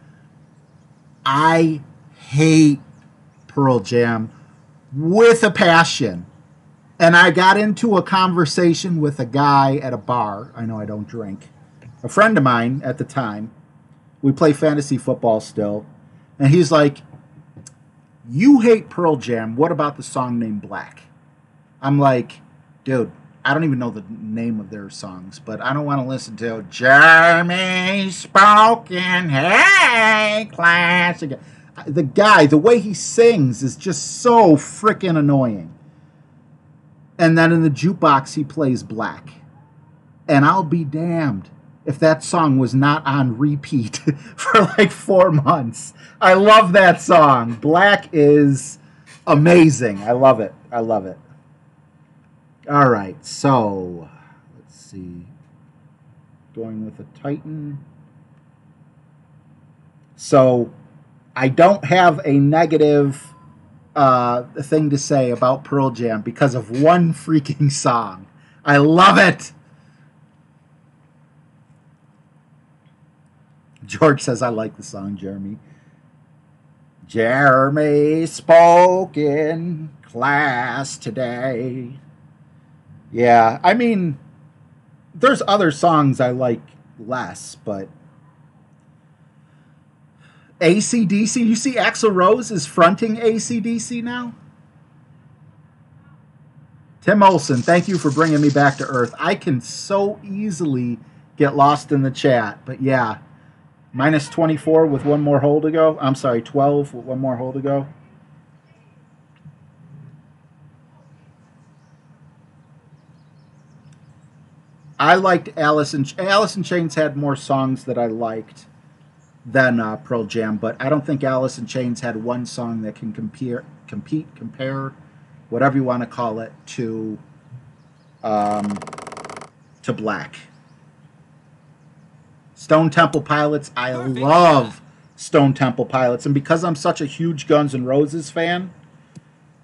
I hate Pearl Jam with a passion. And I got into a conversation with a guy at a bar. I know I don't drink. A friend of mine at the time. We play fantasy football still. And he's like, you hate Pearl Jam. What about the song named Black? I'm like, dude, I don't even know the name of their songs, but I don't want to listen to Jeremy Spoken, hey, classic. The guy, the way he sings is just so freaking annoying. And then in the jukebox, he plays Black. And I'll be damned if that song was not on repeat for like 4 months. I love that song. Black is Amazing. I love it. I love it. All right, so let's see. Going with a Titan. So I don't have a negative thing to say about Pearl Jam because of one freaking song. I love it. George says, I like the song, Jeremy. Jeremy spoke in class today. Yeah, I mean, there's other songs I like less, but AC/DC, you see Axl Rose is fronting AC/DC now? Tim Olson, thank you for bringing me back to earth. I can so easily get lost in the chat, but yeah. Minus 24 with one more hole to go. I'm sorry, 12 with one more hole to go. I liked Alice in Chains had more songs that I liked than Pearl Jam, but I don't think Alice in Chains had one song that can compare, whatever you want to call it, to Black. Stone Temple Pilots, I love Stone Temple Pilots, and because I'm such a huge Guns N' Roses fan,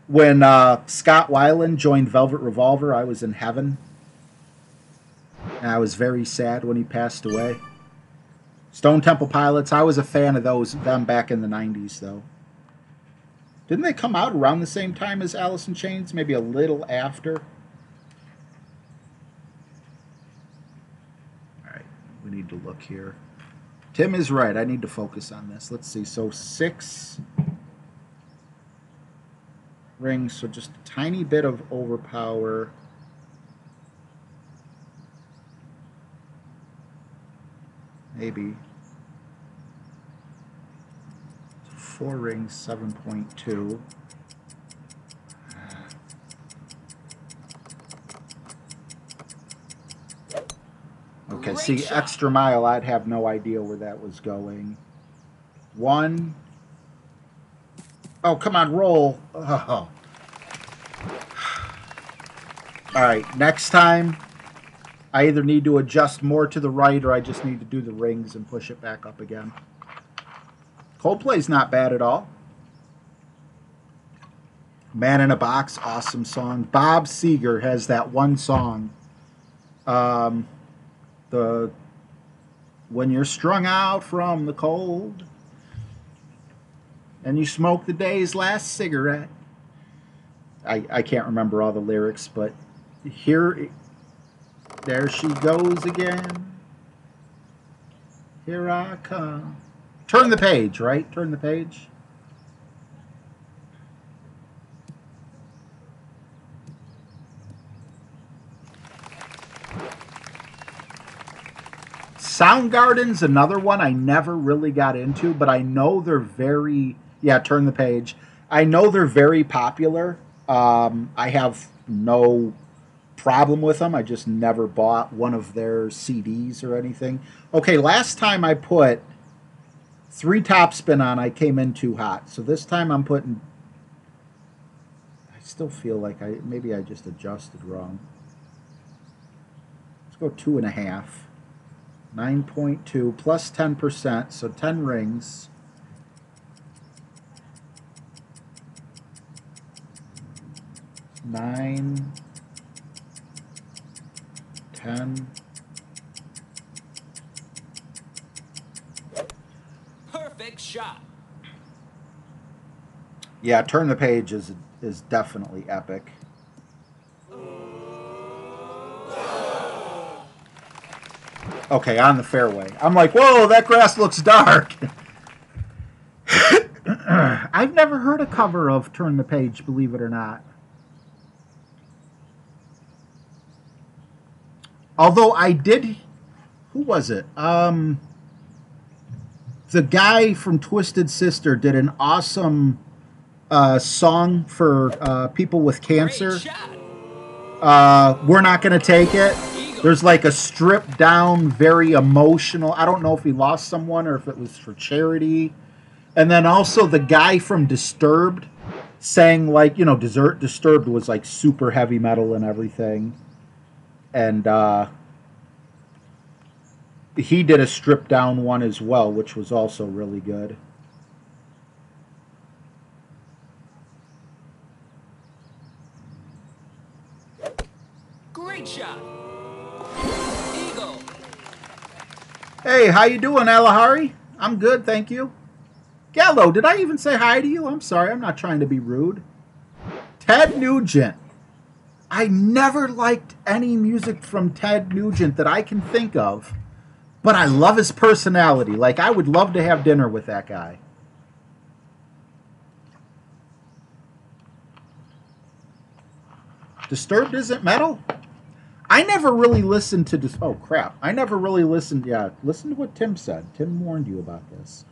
when Scott Weiland joined Velvet Revolver, I was in heaven. And I was very sad when he passed away. Stone Temple Pilots, I was a fan of them back in the 90s, though. Didn't they come out around the same time as Alice in Chains? Maybe a little after? All right, we need to look here. Tim is right. I need to focus on this. Let's see. So 6 rings, so just a tiny bit of overpower. Maybe 4 rings, 7.2. Okay, see, extra mile, I'd have no idea where that was going. 1. Oh, come on, roll. Oh. All right, next time, I either need to adjust more to the right or I just need to do the rings and push it back up again. Coldplay's not bad at all. Man in a Box, awesome song. Bob Seger has that one song. When you're strung out from the cold and you smoke the day's last cigarette. I can't remember all the lyrics, but there she goes again. Here I come. Turn the page, right? Turn the page. Soundgarden's another one I never really got into, but I know they're very... Yeah, turn the page. I know they're very popular. I have no problem with them. I just never bought one of their CDs or anything. Okay, last time I put 3 topspin on, I came in too hot. So this time I'm putting... I still feel like maybe I just adjusted wrong. Let's go 2.5. 9.2 plus 10%, so 10 rings. Nine, 10. Perfect shot. Yeah, turn the page is definitely epic. Okay, on the fairway. I'm like, whoa, that grass looks dark. I've never heard a cover of Turn the Page, believe it or not. Although I did, who was it? The guy from Twisted Sister did an awesome song for people with cancer. We're Not Gonna Take It. There's like a stripped down, very emotional. I don't know if he lost someone or if it was for charity. And then also the guy from Disturbed saying like, you know, Disturbed was like super heavy metal and everything, and he did a stripped down one as well, which was also really good. Great shot. Eagle. Hey, how you doing, Alahari? I'm good, thank you. Gallo, did I even say hi to you? I'm sorry, I'm not trying to be rude. Ted Nugent. I never liked any music from Ted Nugent that I can think of, but I love his personality. Like, I would love to have dinner with that guy. Disturbed isn't metal? I never really listened to... Oh, crap. I never really listened... Yeah, listen to what Tim said. Tim warned you about this.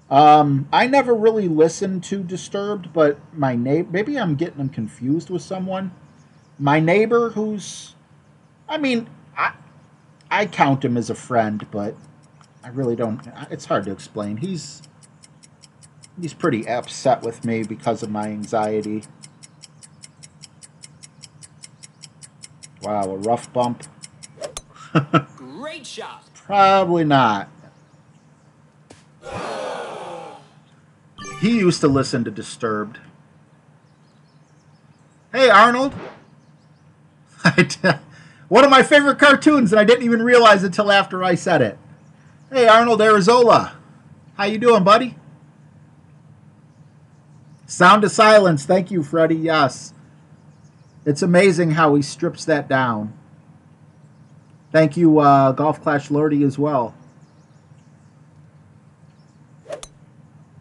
I never really listened to Disturbed, but my neighbor... Maybe I'm getting them confused with someone. My neighbor who's... I mean, I count him as a friend, but I really don't... It's hard to explain. He's pretty upset with me because of my anxiety. Wow, a rough bump. Great shot. Probably not. He used to listen to Disturbed. Hey, Arnold. One of my favorite cartoons, and I didn't even realize it until after I said it. Hey, Arnold Arizola. How you doing, buddy? Sound of Silence. Thank you, Freddie. Yes. It's amazing how he strips that down. Thank you, Golf Clash Lordy, as well.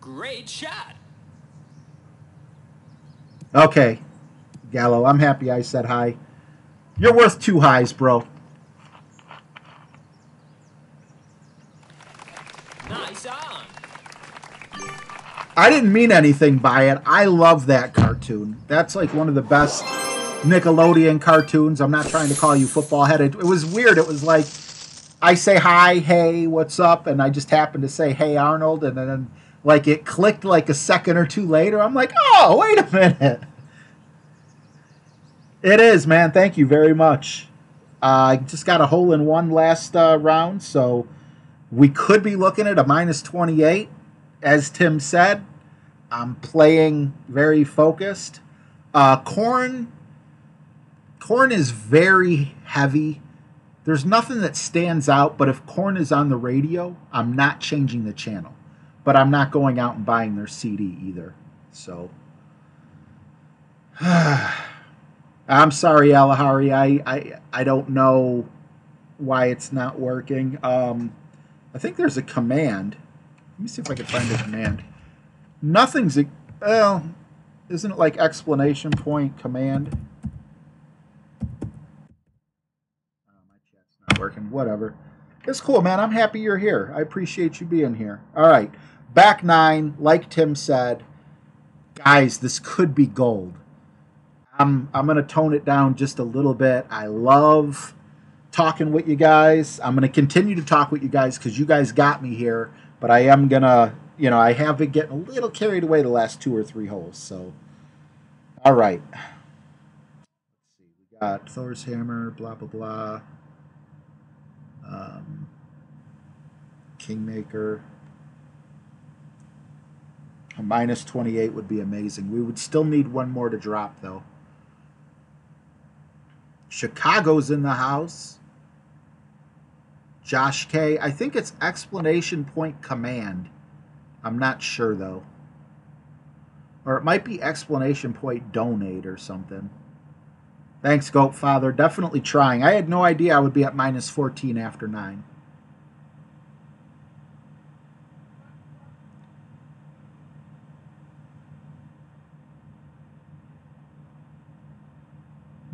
Great shot. Okay, Gallo, I'm happy I said hi. You're worth 2 highs, bro. Nice on. I didn't mean anything by it. I love that cartoon. That's like one of the best Nickelodeon cartoons. I'm not trying to call you football headed. It was weird. It was like I say hi, hey, what's up? And I just happened to say, hey, Arnold. And then like it clicked like a second or two later. I'm like, oh, wait a minute. It is, man. Thank you very much. I just got a hole-in-one last round, so we could be looking at a minus 28. As Tim said, I'm playing very focused. Corn is very heavy. There's nothing that stands out, but if Corn is on the radio, I'm not changing the channel. But I'm not going out and buying their CD either. So, I'm sorry, Alahari. I don't know why it's not working. I think there's a command. Let me see if I can find a command. Nothing's... Well, isn't it like exclamation point command? My chat's not working. Whatever. It's cool, man. I'm happy you're here. I appreciate you being here. All right. Back 9, like Tim said. Guys, this could be gold. I'm going to tone it down just a little bit. I love talking with you guys. I'm going to continue to talk with you guys because you guys got me here. But I am going to, you know, I have been getting a little carried away the last 2 or 3 holes. So, all right. Let's see. We got Thor's Hammer, blah, blah, blah. Kingmaker. A minus 28 would be amazing. We would still need one more to drop, though. Chicago's in the house. Josh K. I think it's exclamation point command. I'm not sure, though. Or it might be exclamation point donate or something. Thanks, Goat Father. Definitely trying. I had no idea I would be at minus 14 after 9.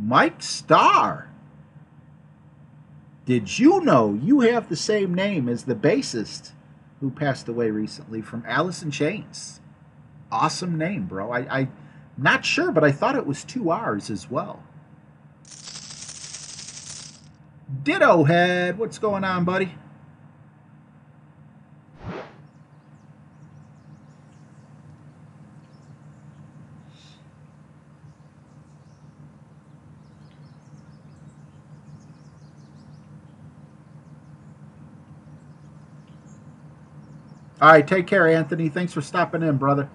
Mike Starr. Did you know you have the same name as the bassist who passed away recently from Alice in Chains? Awesome name, bro. I'm not sure, but I thought it was 2 R's as well. Ditto Head, what's going on, buddy? All right, take care, Anthony. Thanks for stopping in, brother.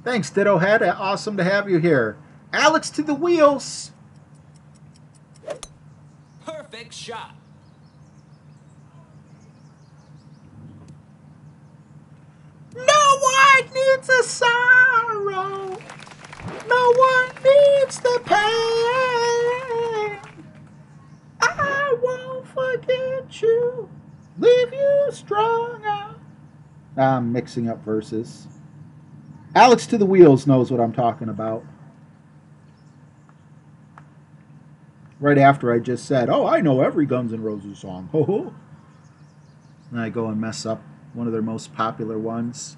Thanks, Ditto Head. Awesome to have you here. Alex to the wheels. Perfect shot. No one needs a sorrow. No one needs the pain. I won't forget you. Leave you stronger. I'm mixing up verses. Alex to the wheels knows what I'm talking about. Right after I just said, oh, I know every Guns N' Roses song. Ho ho. And I go and mess up one of their most popular ones.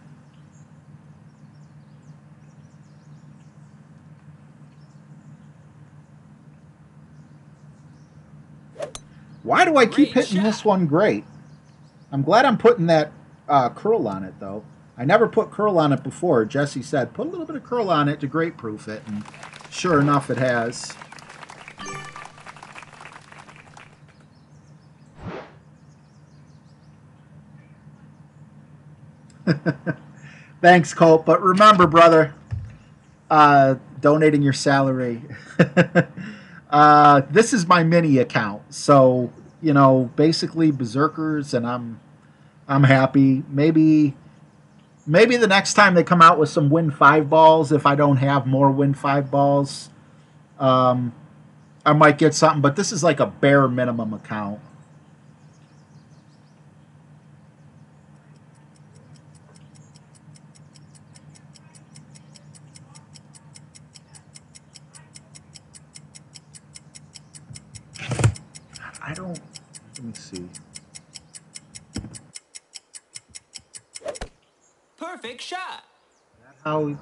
Why do I keep hitting this one great? I'm glad I'm putting that curl on it, though. I never put curl on it before. Jesse said, put a little bit of curl on it to great proof it. And sure enough, it has. Thanks, Colt. But remember, brother, donating your salary. This is my mini account. So, you know, basically berserkers, and I'm happy. Maybe the next time they come out with some Win 5 balls, if I don't have more Win 5 balls, I might get something. But this is like a bare minimum account. I don't... Let me see. Perfect shot. Is that how you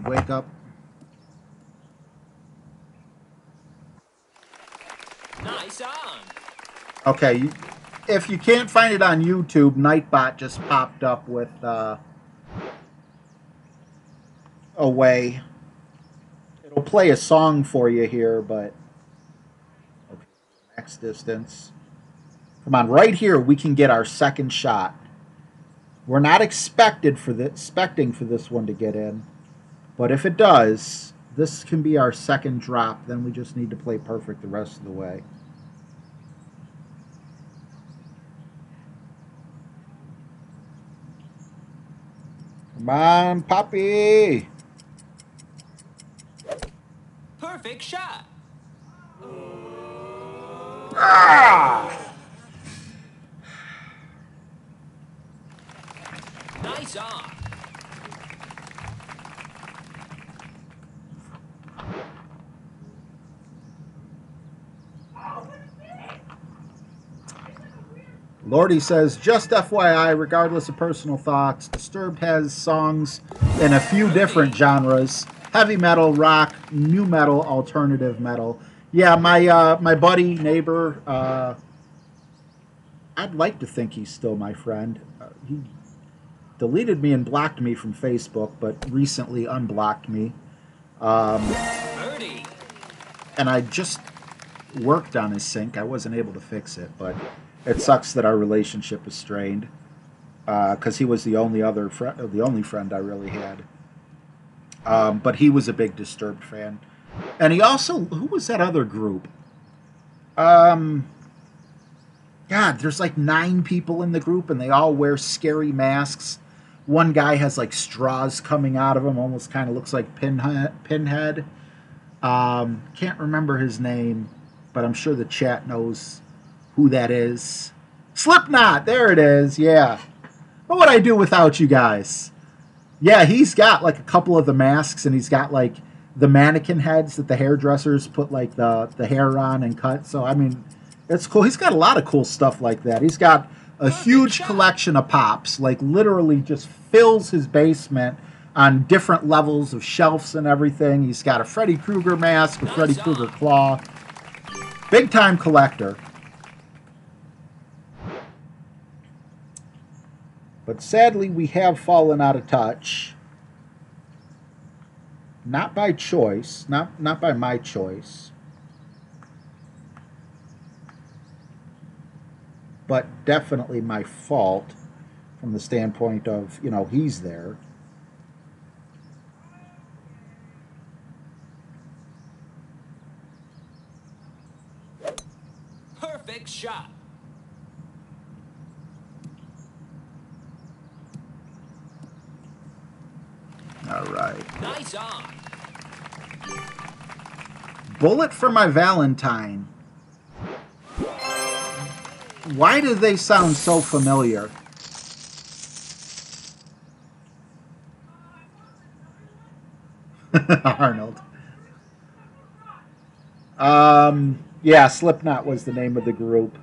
wake up? Nice on. Okay, if you can't find it on YouTube, Nightbot just popped up with a way. It'll play a song for you here, but okay, max distance. Come on, right here we can get our second shot. We're not expecting for this one to get in, but if it does, this can be our second drop. Then we just need to play perfect the rest of the way. Come on, Poppy! Perfect shot. Ah! Nice on. Lordy says, just FYI, regardless of personal thoughts, Disturbed has songs in a few different genres. Heavy metal, rock, new metal, alternative metal. Yeah, my buddy, neighbor, I'd like to think he's still my friend. He deleted me and blocked me from Facebook, but recently unblocked me. Birdie. And I just worked on his sync. I wasn't able to fix it, but it sucks that our relationship is strained because he was the only friend I really had. But he was a big Disturbed fan, and he also, who was that other group? God, there's like 9 people in the group, and they all wear scary masks. One guy has like straws coming out of him, almost kind of looks like Pinhead. Can't remember his name, but I'm sure the chat knows who that is. Slipknot, there it is. Yeah. What would I do without you guys? Yeah, he's got like a couple of the masks, and he's got like the mannequin heads that the hairdressers put like the hair on and cut. So I mean, it's cool. He's got a lot of cool stuff like that. He's got a huge collection of pops, like literally just fills his basement on different levels of shelves and everything. He's got a Freddy Krueger mask, a Freddy Krueger claw. Big time collector. But sadly, we have fallen out of touch. Not by choice, not by my choice, but definitely my fault from the standpoint of, you know, he's there. Perfect shot. All right. Nice on. Bullet for my Valentine. Why do they sound so familiar? Arnold. Yeah, Slipknot was the name of the group.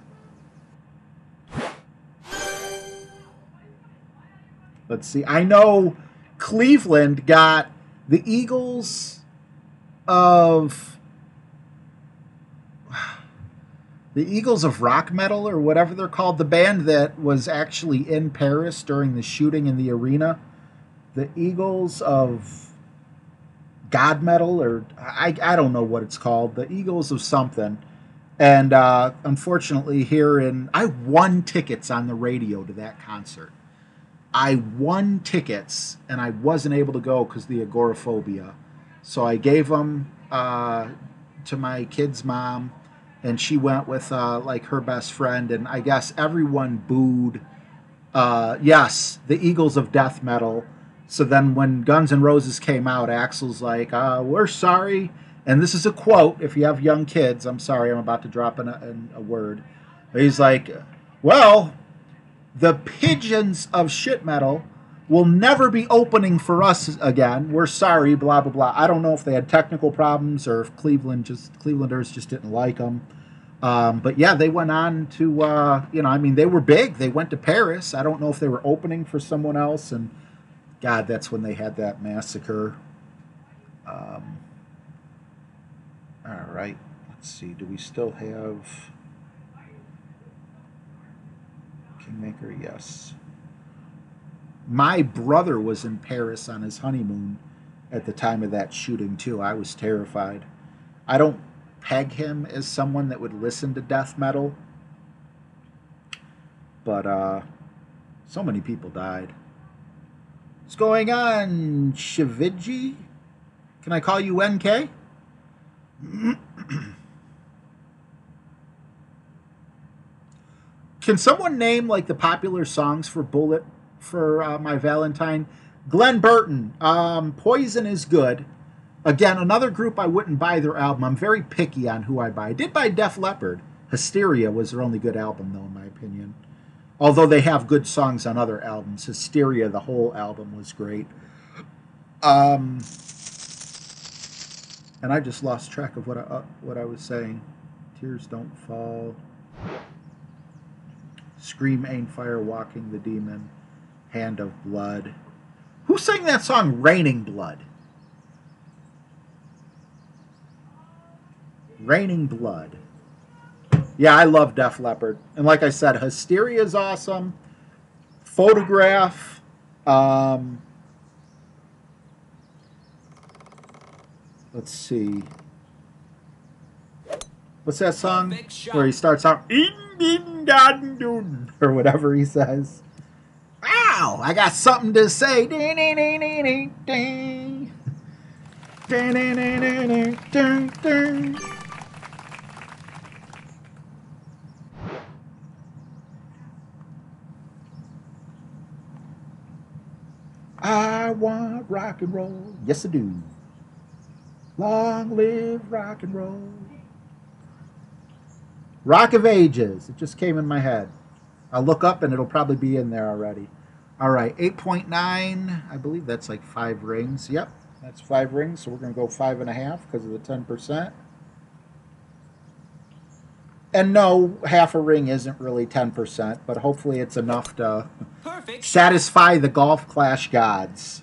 Let's see. I know Cleveland got the Eagles of rock metal, or whatever they're called, the band that was actually in Paris during the shooting in the arena. The Eagles of God metal, or I don't know what it's called. The Eagles of something. And unfortunately I won tickets on the radio to that concert. I won tickets, and I wasn't able to go because of the agoraphobia. So I gave them to my kid's mom, and she went with like her best friend, and I guess everyone booed. Yes, the Eagles of death metal. So then when Guns N' Roses came out, Axl's like, we're sorry. And this is a quote. If you have young kids, I'm sorry, I'm about to drop in a word. He's like, well, the Pigeons of shit metal will never be opening for us again. We're sorry, blah, blah, blah. I don't know if they had technical problems or if Clevelanders just didn't like them. But yeah, they went on to, you know, I mean, they were big. They went to Paris. I don't know if they were opening for someone else. And God, that's when they had that massacre. All right. Let's see. Do we still have Kingmaker? Yes. My brother was in Paris on his honeymoon at the time of that shooting, too. I was terrified. I don't peg him as someone that would listen to death metal, but so many people died. What's going on, Shiviji? Can I call you NK? Can someone name like the popular songs for Bullet for my Valentine? Glenn Burton. Poison is good. Again, another group I wouldn't buy their album. I'm very picky on who I buy. I did buy Def Leppard. Hysteria was their only good album, though, in my opinion. Although they have good songs on other albums. Hysteria, the whole album was great. And I just lost track of what I was saying. Tears Don't Fall. Scream Ain't Fire, Walking the Demon. Hand of Blood. Who sang that song, Raining Blood? Raining Blood. Yeah, I love Def Leppard. And like I said, Hysteria is awesome. Photograph. Let's see. What's that song where he starts out or whatever he says? Wow, I got something to say. I want rock and roll. Yes, I do. Long live rock and roll. Rock of Ages. It just came in my head. I'll look up and it'll probably be in there already. All right, 8.9. I believe that's like 5 rings. Yep, that's 5 rings. So we're going to go 5.5 because of the 10%. And no, half a ring isn't really 10%, but hopefully it's enough to satisfy the Golf Clash gods.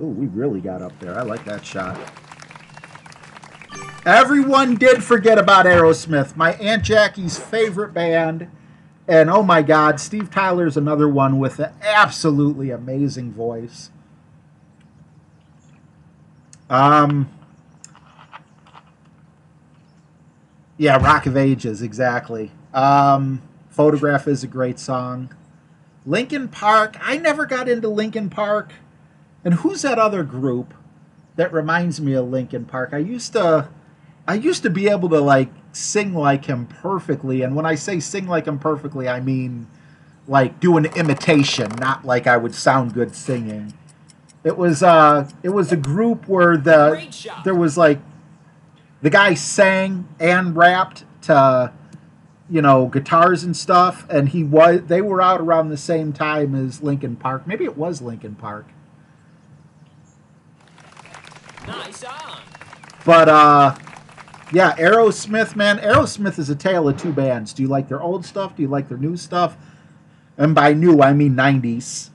Oh, we really got up there. I like that shot. Everyone did forget about Aerosmith, my Aunt Jackie's favorite band. And oh my God, Steve Tyler's another one with an absolutely amazing voice. Yeah, Rock of Ages, exactly. Photograph is a great song. Linkin Park, I never got into Linkin Park. And who's that other group that reminds me of Linkin Park? I used to be able to like sing like him perfectly, and when I say sing like him perfectly, I mean like do an imitation, not like I would sound good singing. It was a group where there was like the guy sang and rapped to guitars and stuff, and they were out around the same time as Linkin Park. Maybe it was Linkin Park. Nice on. But yeah, Aerosmith, man. Aerosmith is a tale of two bands. Do you like their old stuff? Do you like their new stuff? And by new, I mean 90s.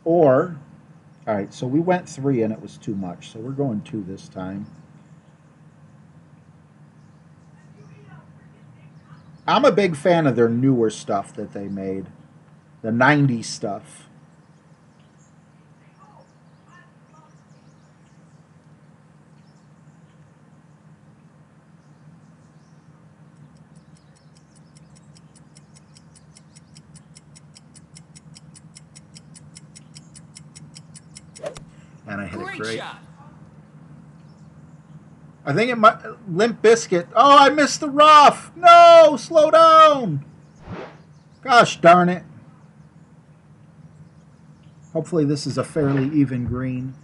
All right, so we went 3 and it was too much. So we're going 2 this time. I'm a big fan of their newer stuff that they made. The 90s stuff. And I hit it great. Shot. I think it might Limp Bizkit. Oh, I missed the rough. No, slow down. Gosh darn it. Hopefully this is a fairly even green.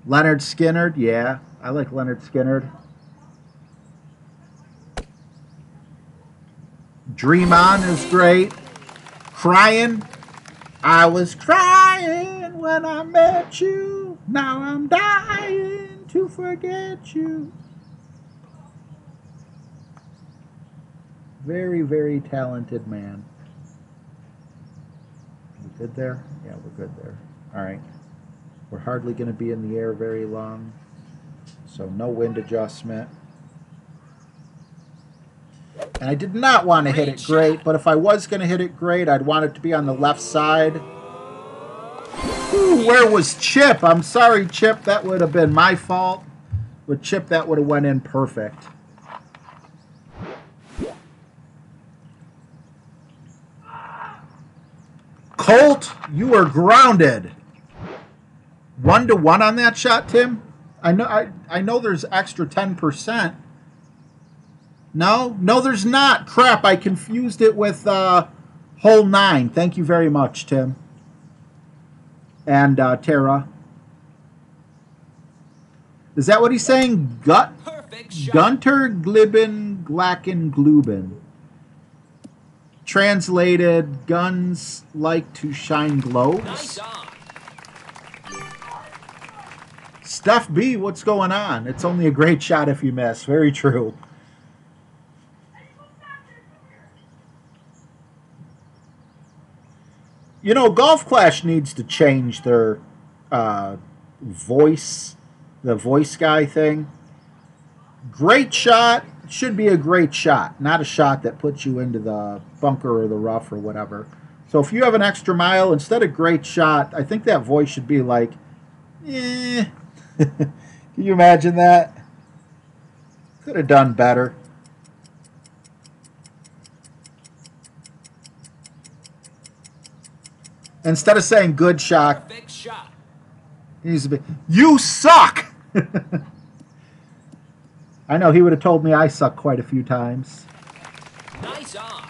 Leonard Skinner. Yeah, I like Leonard Skinner. Dream On is great. Crying. I was crying when I met you. Now I'm dying to forget you. Very, very talented man. We good there? Yeah, we're good there. All right. We're hardly going to be in the air very long, so no wind adjustment. And I did not want to hit it great, but if I was going to hit it great, I'd want it to be on the left side. Ooh, where was Chip? I'm sorry, Chip. That would have been my fault. With Chip, that would have went in perfect. Colt, you are grounded. 1-1 on that shot, Tim? I know there's extra 10%. No, there's not. Crap, I confused it with hole 9. Thank you very much, Tim. And Tara. Is that what he's saying? Gunter Glibben Glacken Gluben. Translated, guns like to shine globes. Nice on. Steph B, what's going on? It's only a great shot if you miss. Very true. You know, Golf Clash needs to change their voice, the voice guy thing. Great shot should be a great shot, not a shot that puts you into the bunker or the rough or whatever. So if you have an extra mile, instead of great shot, I think that voice should be like, eh. Can you imagine that? Could have done better. Instead of saying good shot, he needs to be, you suck! I know he would have told me I suck quite a few times. Nice on.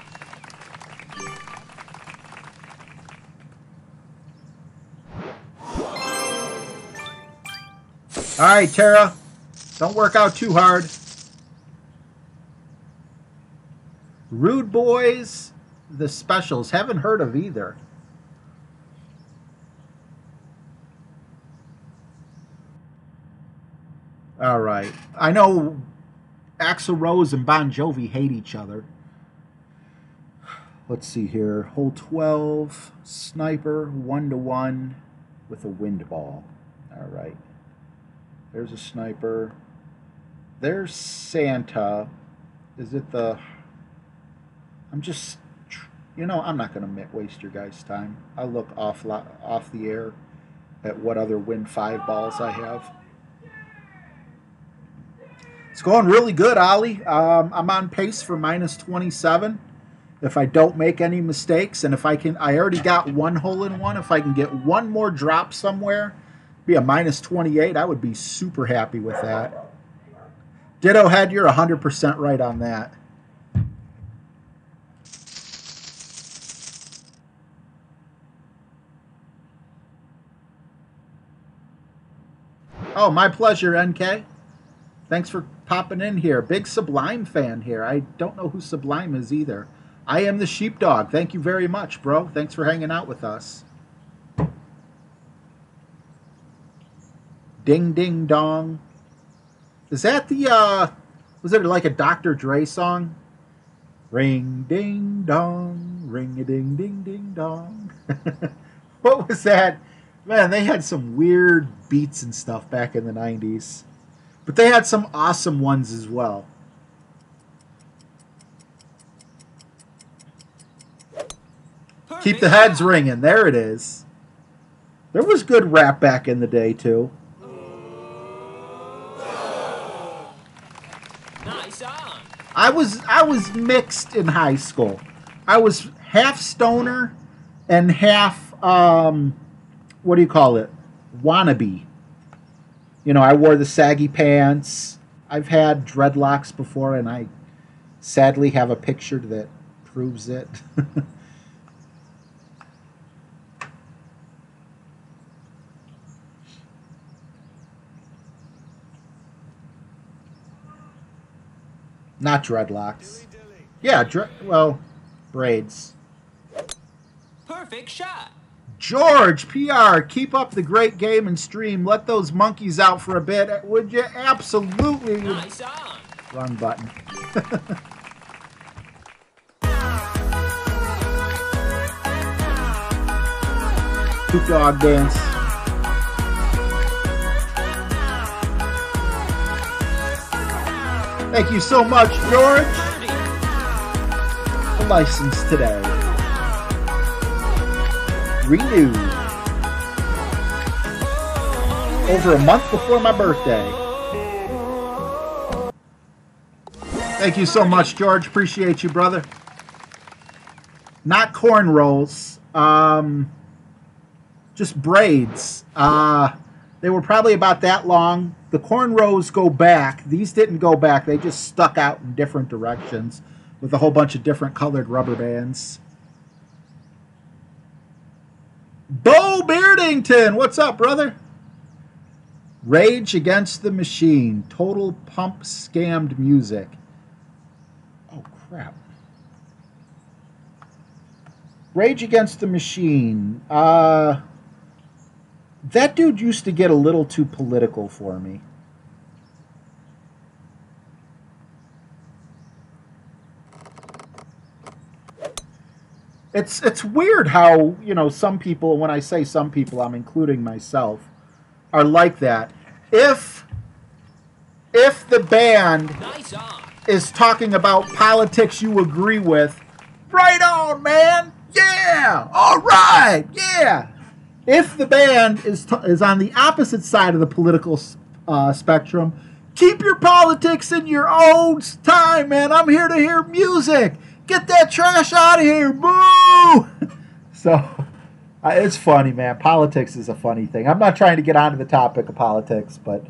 All right, Tara. Don't work out too hard. Rude Boys, the Specials. Haven't heard of either. All right. I know Axl Rose and Bon Jovi hate each other. Let's see here. Hole 12, sniper, 1-1 with a wind ball. All right. There's a sniper. There's Santa. Is it the... I'm just... You know, I'm not going to waste your guys' time. I'll look off the air at what other Win 5 balls I have. It's going really good, Ollie. I'm on pace for minus 27. If I don't make any mistakes, and if I can, I already got one hole-in-one. If I can get one more drop somewhere, be a minus 28, I would be super happy with that. Ditto Head, you're 100% right on that. Oh, my pleasure, NK. Thanks for popping in here. Big Sublime fan here. I don't know who Sublime is either. I am the Sheepdog. Thank you very much, bro. Thanks for hanging out with us. Ding, ding, dong. Is that the, was it like a Dr. Dre song? Ring, ding, dong. Ring-a-ding, ding, ding, dong. What was that? Man, they had some weird beats and stuff back in the 90s. But they had some awesome ones as well. Keep the heads ringing. There it is. There was good rap back in the day, too. Nice on. I was mixed in high school. I was half stoner and half, what do you call it? Wannabe. You know, I wore the saggy pants. I've had dreadlocks before, and I sadly have a picture that proves it. Not dreadlocks. Yeah, well, braids. Perfect shot. George, PR, keep up the great game and stream. Let those monkeys out for a bit. Would you? Absolutely. Nice on. Wrong button. Poop dog dance. Thank you so much, George. The license today. Renewed. Over a month before my birthday. Thank you so much, George. Appreciate you, brother. Not cornrows. Just braids. They were probably about that long. The cornrows go back. These didn't go back. They just stuck out in different directions with a whole bunch of different colored rubber bands. Bo Beardington, what's up, brother? Rage Against the Machine. Total pump scammed music. Oh, crap. Rage Against the Machine. That dude used to get a little too political for me. It's weird how, you know, some people, when I say some people, I'm including myself, are like that. If the band is talking about politics you agree with, right on, man. Yeah. All right. Yeah. If the band is on the opposite side of the political spectrum, keep your politics in your own time, man. I'm here to hear music. Get that trash out of here. Boo! So, it's funny, man. Politics is a funny thing. I'm not trying to get onto the topic of politics, but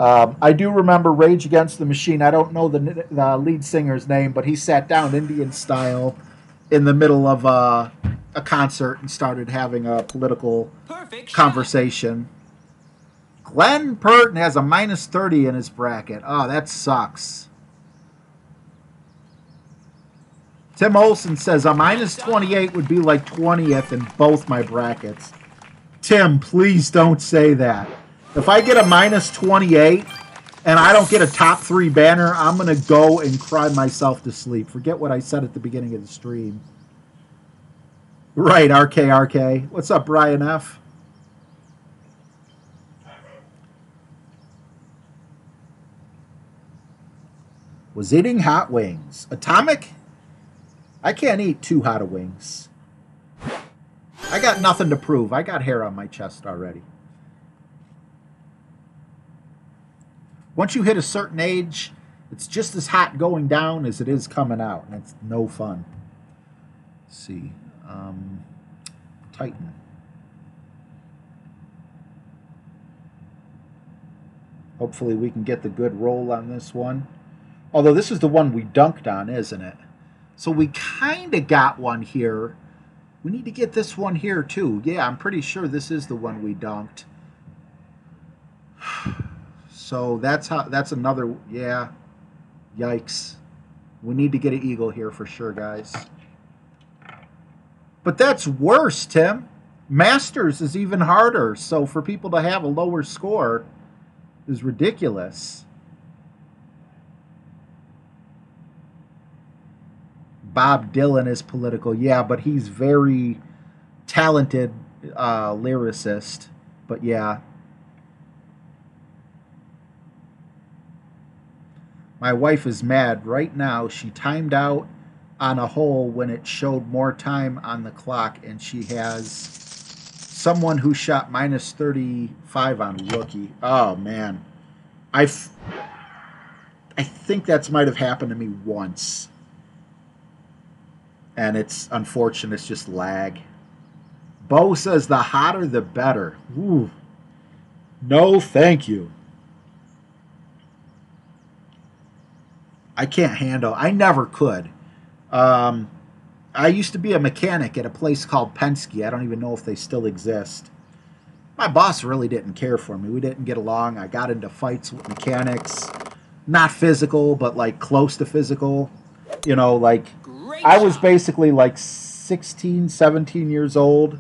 I do remember Rage Against the Machine. I don't know the lead singer's name, but he sat down Indian style in the middle of a concert and started having a political conversation. Glenn Purton has a minus 30 in his bracket. Oh, that sucks. Tim Olson says a minus 28 would be like 20th in both my brackets. Tim, please don't say that. If I get a minus 28 and I don't get a top 3 banner, I'm going to go and cry myself to sleep. Forget what I said at the beginning of the stream. Right, RK. What's up, Brian F? Was eating hot wings. Atomic? I can't eat too hot of wings. I got nothing to prove. I got hair on my chest already. Once you hit a certain age, it's just as hot going down as it is coming out. And it's no fun. Let's see. Titan. Hopefully we can get the good roll on this one. Although this is the one we dunked on, isn't it? So we kind of got one here. We need to get this one here too. Yeah, I'm pretty sure this is the one we dunked. So that's another, yeah. Yikes. We need to get an eagle here for sure, guys. But that's worse, Tim. Masters is even harder. So for people to have a lower score is ridiculous. Bob Dylan is political. Yeah, but he's very talented lyricist. But yeah. My wife is mad right now. She timed out on a hole when it showed more time on the clock, and she has someone who shot minus 35 on rookie. Oh, man. I think that might have happened to me once. And it's unfortunate. It's just lag. Bo says the hotter the better. Ooh. No, thank you. I can't handle. I never could. I used to be a mechanic at a place called Penske. I don't even know if they still exist. My boss really didn't care for me. We didn't get along. I got into fights with mechanics. Not physical, but like close to physical. You know, like I was basically like 16, 17 years old.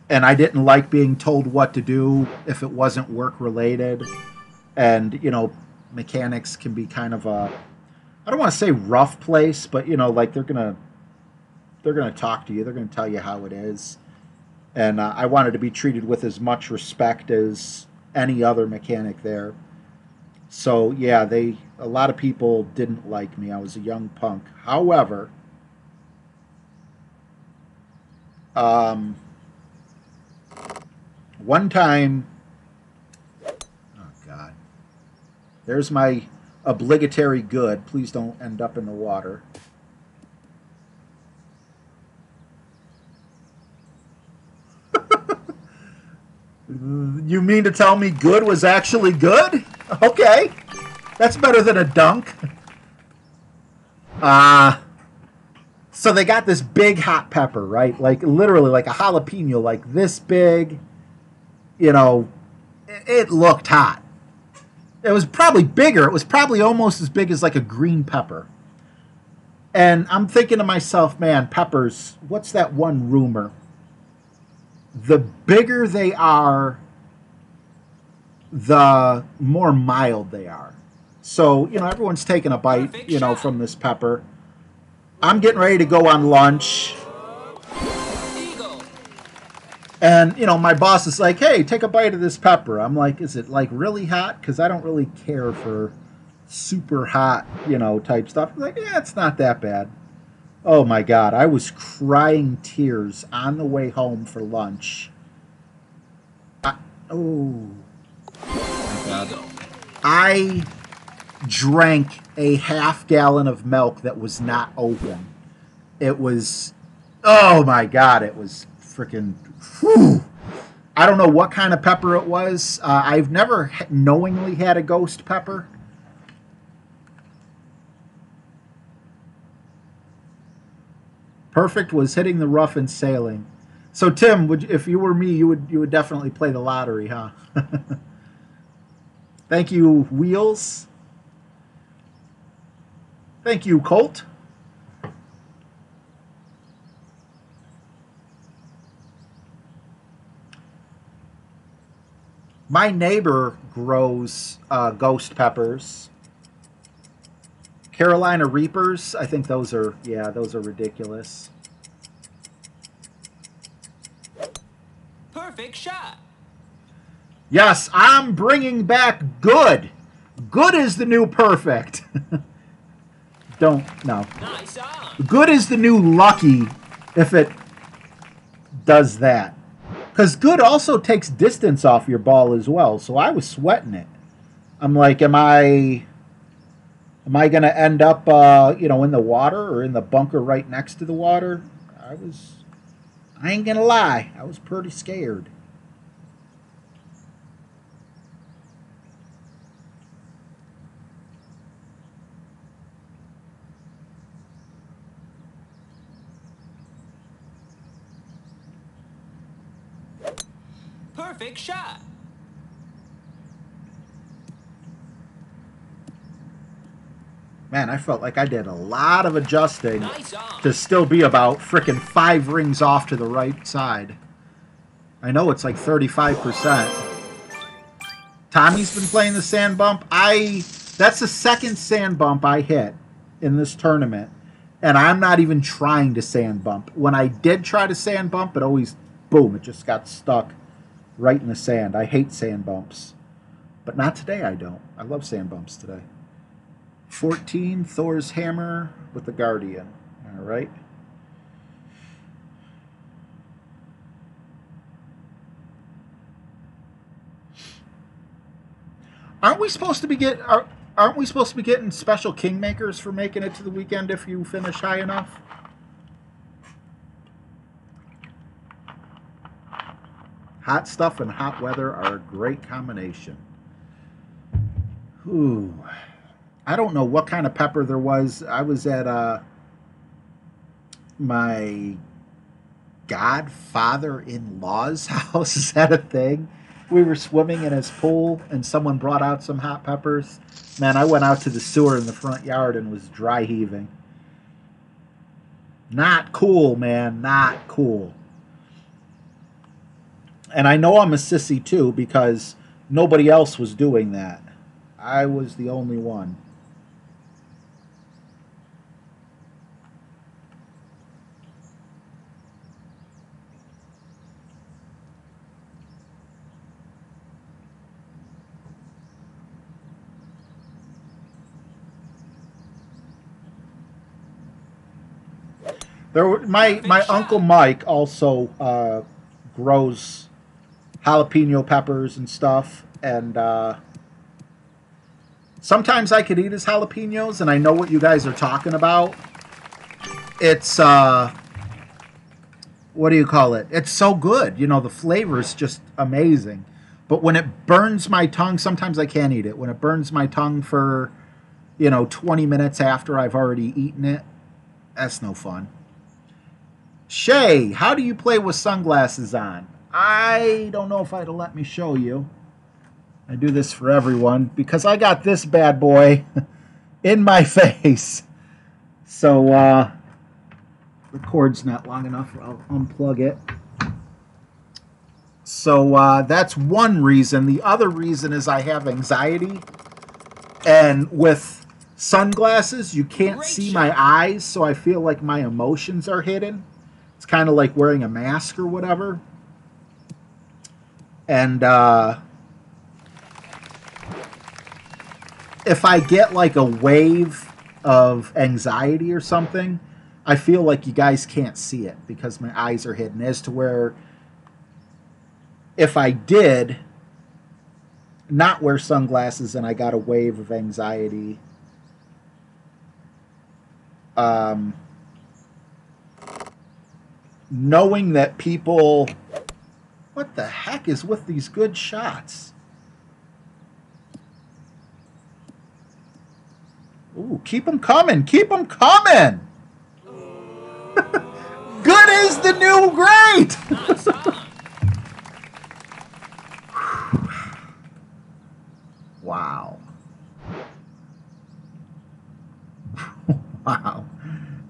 And I didn't like being told what to do if it wasn't work related. And, you know, mechanics can be kind of a, I don't want to say rough place, but, you know, like they're gonna talk to you. They're going to tell you how it is. And I wanted to be treated with as much respect as any other mechanic there. So, yeah, a lot of people didn't like me. I was a young punk. However, one time, oh, God. There's my obligatory good. Please don't end up in the water. You mean to tell me good was actually good? Okay. That's better than a dunk. So they got this big hot pepper, right? Like literally like a jalapeno, like this big. You know, it looked hot. It was probably bigger. It was probably almost as big as like a green pepper. And I'm thinking to myself, man, peppers, what's that one rumor? The bigger they are, the more mild they are. So, you know, everyone's taking a bite, you know, from this pepper. I'm getting ready to go on lunch. And, you know, my boss is like, hey, take a bite of this pepper. I'm like, is it, like, really hot? Because I don't really care for super hot, you know, type stuff. I'm like, yeah, it's not that bad. Oh, my God. I was crying tears on the way home for lunch. Oh, my God. I drank a half gallon of milk that was not open. It was, oh, my God. It was freaking, whew. I don't know what kind of pepper it was. I've never knowingly had a ghost pepper. Perfect was hitting the rough and sailing. So Tim, if you were me, you would definitely play the lottery, huh? Thank you, Wheels. Thank you, Colt. My neighbor grows ghost peppers. Carolina Reapers, I think those are, yeah, those are ridiculous. Perfect shot. Yes, I'm bringing back good. Good is the new perfect. Don't, no. Nice on. Good is the new lucky if it does that. Because good also takes distance off your ball as well. So I was sweating it. I'm like, am I going to end up, you know, in the water or in the bunker right next to the water? I ain't going to lie. I was pretty scared. Perfect shot. Man, I felt like I did a lot of adjusting Nice on. to still be about frickin' 5 rings off to the right side. I know it's like 35%. Tommy's been playing the sand bump. That's the second sand bump I hit in this tournament, and I'm not even trying to sand bump. When I did try to sand bump, it always, boom, it just got stuck right in the sand. I hate sand bumps. But not today, I don't. I love sand bumps today. 14, Thor's hammer with the Guardian. All right. Aren't we supposed to be getting special kingmakers for making it to the weekend if you finish high enough? Hot stuff and hot weather are a great combination. Ooh. I don't know what kind of pepper there was. I was at my godfather-in-law's house. Is that a thing? We were swimming in his pool, and someone brought out some hot peppers. Man, I went out to the sewer in the front yard and was dry heaving. Not cool, man. Not cool. And I know I'm a sissy, too, because nobody else was doing that. I was the only one. My Uncle Mike also grows jalapeno peppers and stuff, and sometimes I could eat his jalapenos, and I know what you guys are talking about. It's what do you call it? It's so good. You know, the flavor is just amazing. But when it burns my tongue, sometimes I can't eat it. When it burns my tongue for, 20 minutes after I've already eaten it, that's no fun. Shay, how do you play with sunglasses on? I don't know if I'd let me show you. I do this for everyone because I got this bad boy in my face. So the cord's not long enough. I'll unplug it. So that's one reason. The other reason is I have anxiety. And with sunglasses, you can't see my eyes, so I feel like my emotions are hidden. It's kind of like wearing a mask or whatever. And if I get like a wave of anxiety or something, I feel like you guys can't see it because my eyes are hidden. As to where if I did not wear sunglasses and I got a wave of anxiety, knowing that people... What the heck is with these good shots? Ooh, keep them coming. Keep them coming. Good is the new great. Wow. Wow.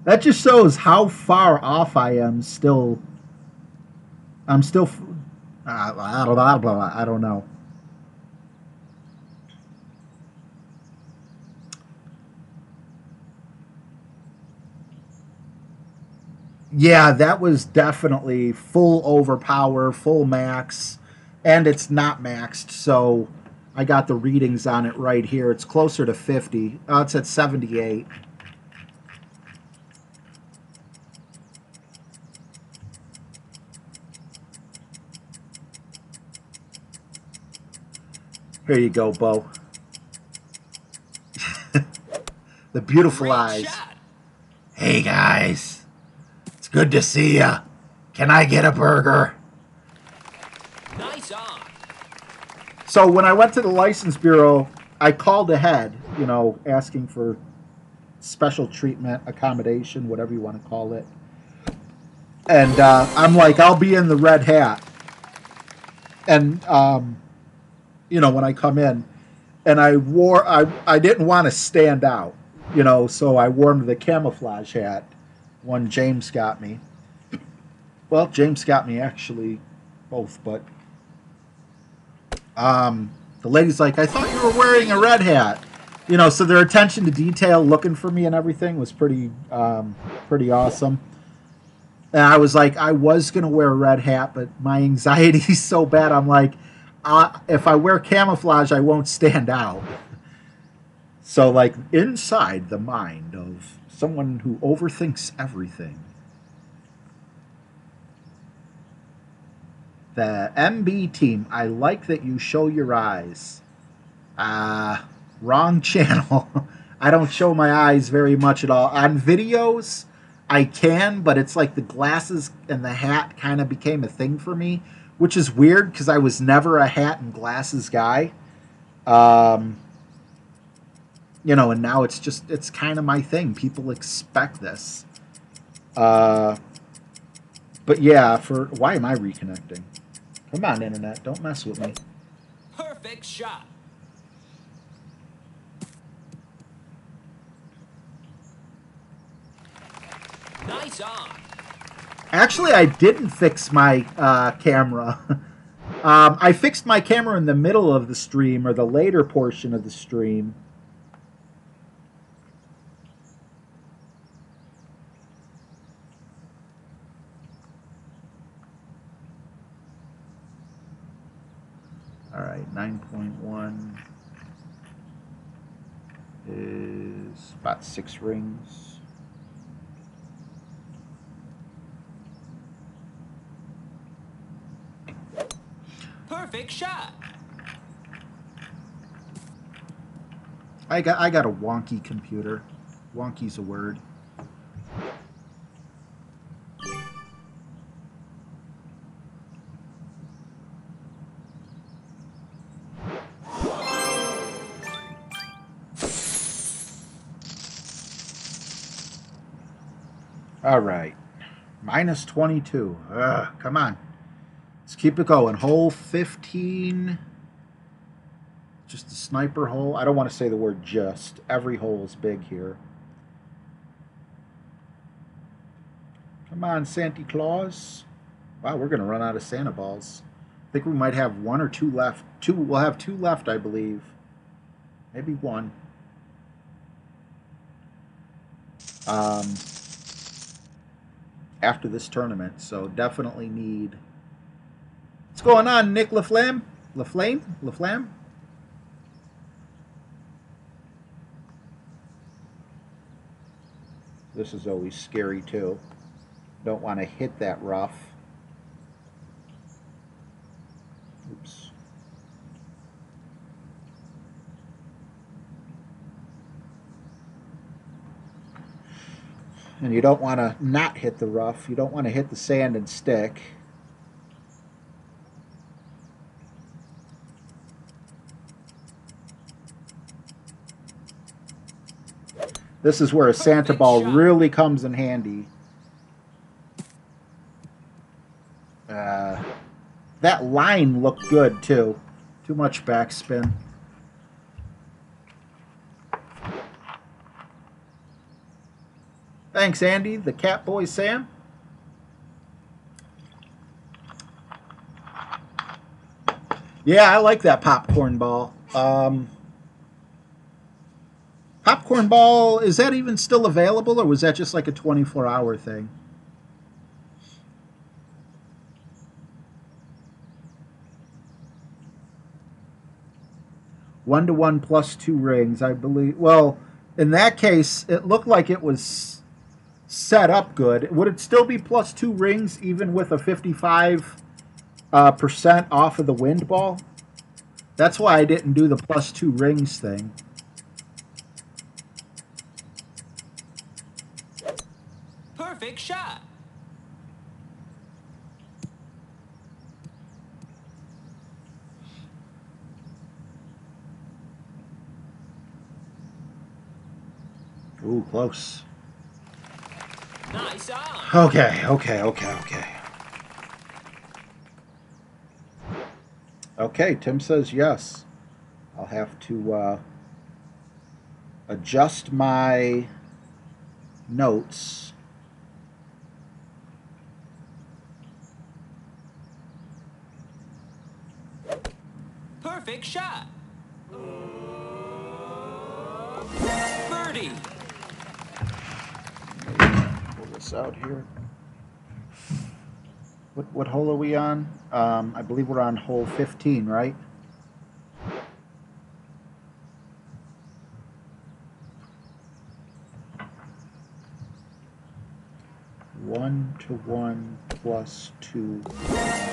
That just shows how far off I am still. I'm still... I don't know. Yeah, that was definitely full overpower, full max, and it's not maxed, so I got the readings on it right here. It's closer to 50. It's at 78. Here you go, Bo. The beautiful Great eyes. shot. Hey, guys. It's good to see ya. Can I get a burger? Nice on. So when I went to the license bureau, I called ahead, you know, asking for special treatment, accommodation, whatever you want to call it. And I'm like, I'll be in the red hat. And, you know, when I come in, and I didn't want to stand out, you know, so I wore the camouflage hat, one James got me. Well, James got me actually both, but the lady's like, I thought you were wearing a red hat. You know, so their attention to detail, looking for me and everything was pretty awesome. And I was like, I was going to wear a red hat, but my anxiety is so bad. I'm like, if I wear camouflage, I won't stand out. So, like, inside the mind of someone who overthinks everything. The MB team, I like that you show your eyes. Wrong channel. I don't show my eyes very much at all. On videos, I can, but it's like the glasses and the hat kind of became a thing for me, which is weird because I was never a hat and glasses guy. You know, and now it's kind of my thing. People expect this. But yeah, why am I reconnecting? Come on, internet, don't mess with me. Perfect shot. Nice on. Actually, I didn't fix my camera. I fixed my camera in the middle of the stream, or the later portion of the stream. All right, 9.1 is about 6 rings. Perfect shot. I got a wonky computer. Wonky's a word. All right, minus 22. Come on. Let's keep it going. Hole 15. Just a sniper hole. I don't want to say the word just. Every hole is big here. Come on, Santa Claus. Wow, we're going to run out of Santa balls. I think we might have 1 or 2 left. We'll have 2 left, I believe. Maybe 1. After this tournament, so definitely need. What's going on, Nick LaFlamme? LaFlamme? This is always scary too. Don't want to hit that rough. Oops. And you don't want to not hit the rough. You don't want to hit the sand and stick. This is where a Santa ball really comes in handy. That line looked good too. Too much backspin. Thanks, Andy. The Catboy Sam. Yeah, I like that popcorn ball. Popcorn ball, is that even still available, or was that just like a 24-hour thing? One-to-one plus 2 rings, I believe. Well, in that case, it looked like it was set up good. Would it still be plus 2 rings even with a 55% off of the wind ball? That's why I didn't do the +2 rings thing. Perfect shot. Ooh, close. Nice on. Okay. Okay, Tim says yes. I'll have to adjust my notes. Perfect shot. Birdie. Pull this out here. What hole are we on? I believe we're on hole 15, right? One to one +2.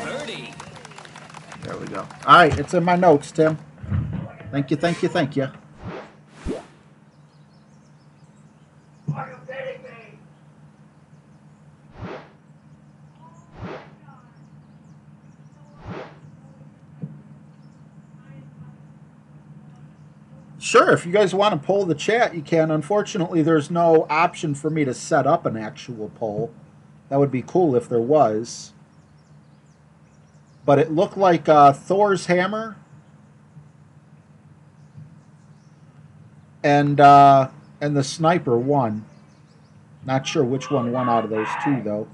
Birdie. There we go. All right, it's in my notes, Tim. Thank you. Are you kidding me? Sure, if you guys want to poll the chat, you can. Unfortunately, there's no option for me to set up an actual poll. That would be cool if there was. But it looked like Thor's hammer and the sniper won. Not sure which one won out of those two, though.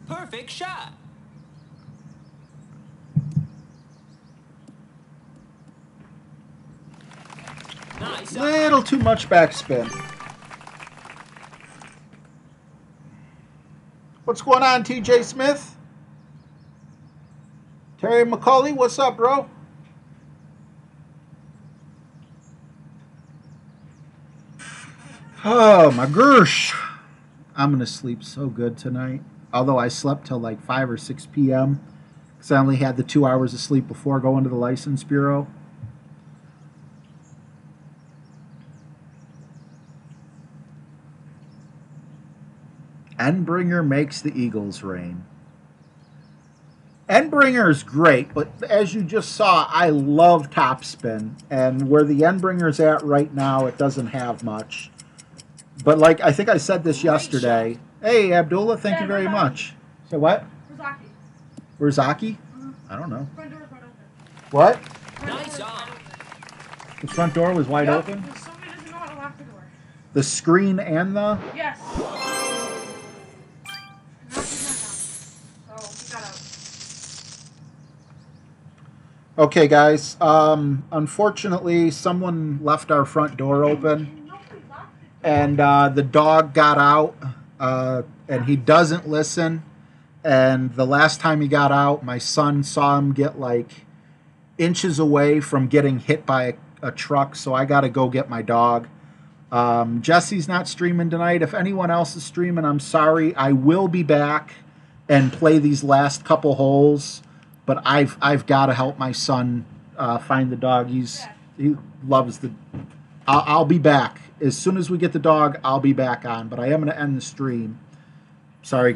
Perfect shot. Nice on. Little too much backspin. What's going on, TJ Smith? Terry McCauley, what's up, bro? Oh, my gosh. I'm going to sleep so good tonight. Although I slept till like 5 or 6 p.m. because I only had the 2 hours of sleep before going to the License Bureau. Endbringer makes the Eagles rain. Endbringer is great, but as you just saw, I love topspin. And where the Endbringer's at right now, it doesn't have much. But like, I think I said this yesterday. Hey, Abdullah, thank you very much. So what? Where's Aki? I don't know. Front door's wide open. What? Nice on. The front door was wide open? Somebody doesn't know how to lock the door. The screen and the... Yes. Knocked his neck out. So he got out. Okay, guys. Unfortunately, someone left our front door open. And the dog got out. And he doesn't listen. And the last time he got out, my son saw him get like inches away from getting hit by a truck. So I got to go get my dog. Jesse's not streaming tonight. If anyone else is streaming, I'm sorry. I will be back and play these last couple holes. But I've got to help my son find the dog. He loves the... I'll be back. As soon as we get the dog, I'll be back on. But I am going to end the stream. Sorry, guys.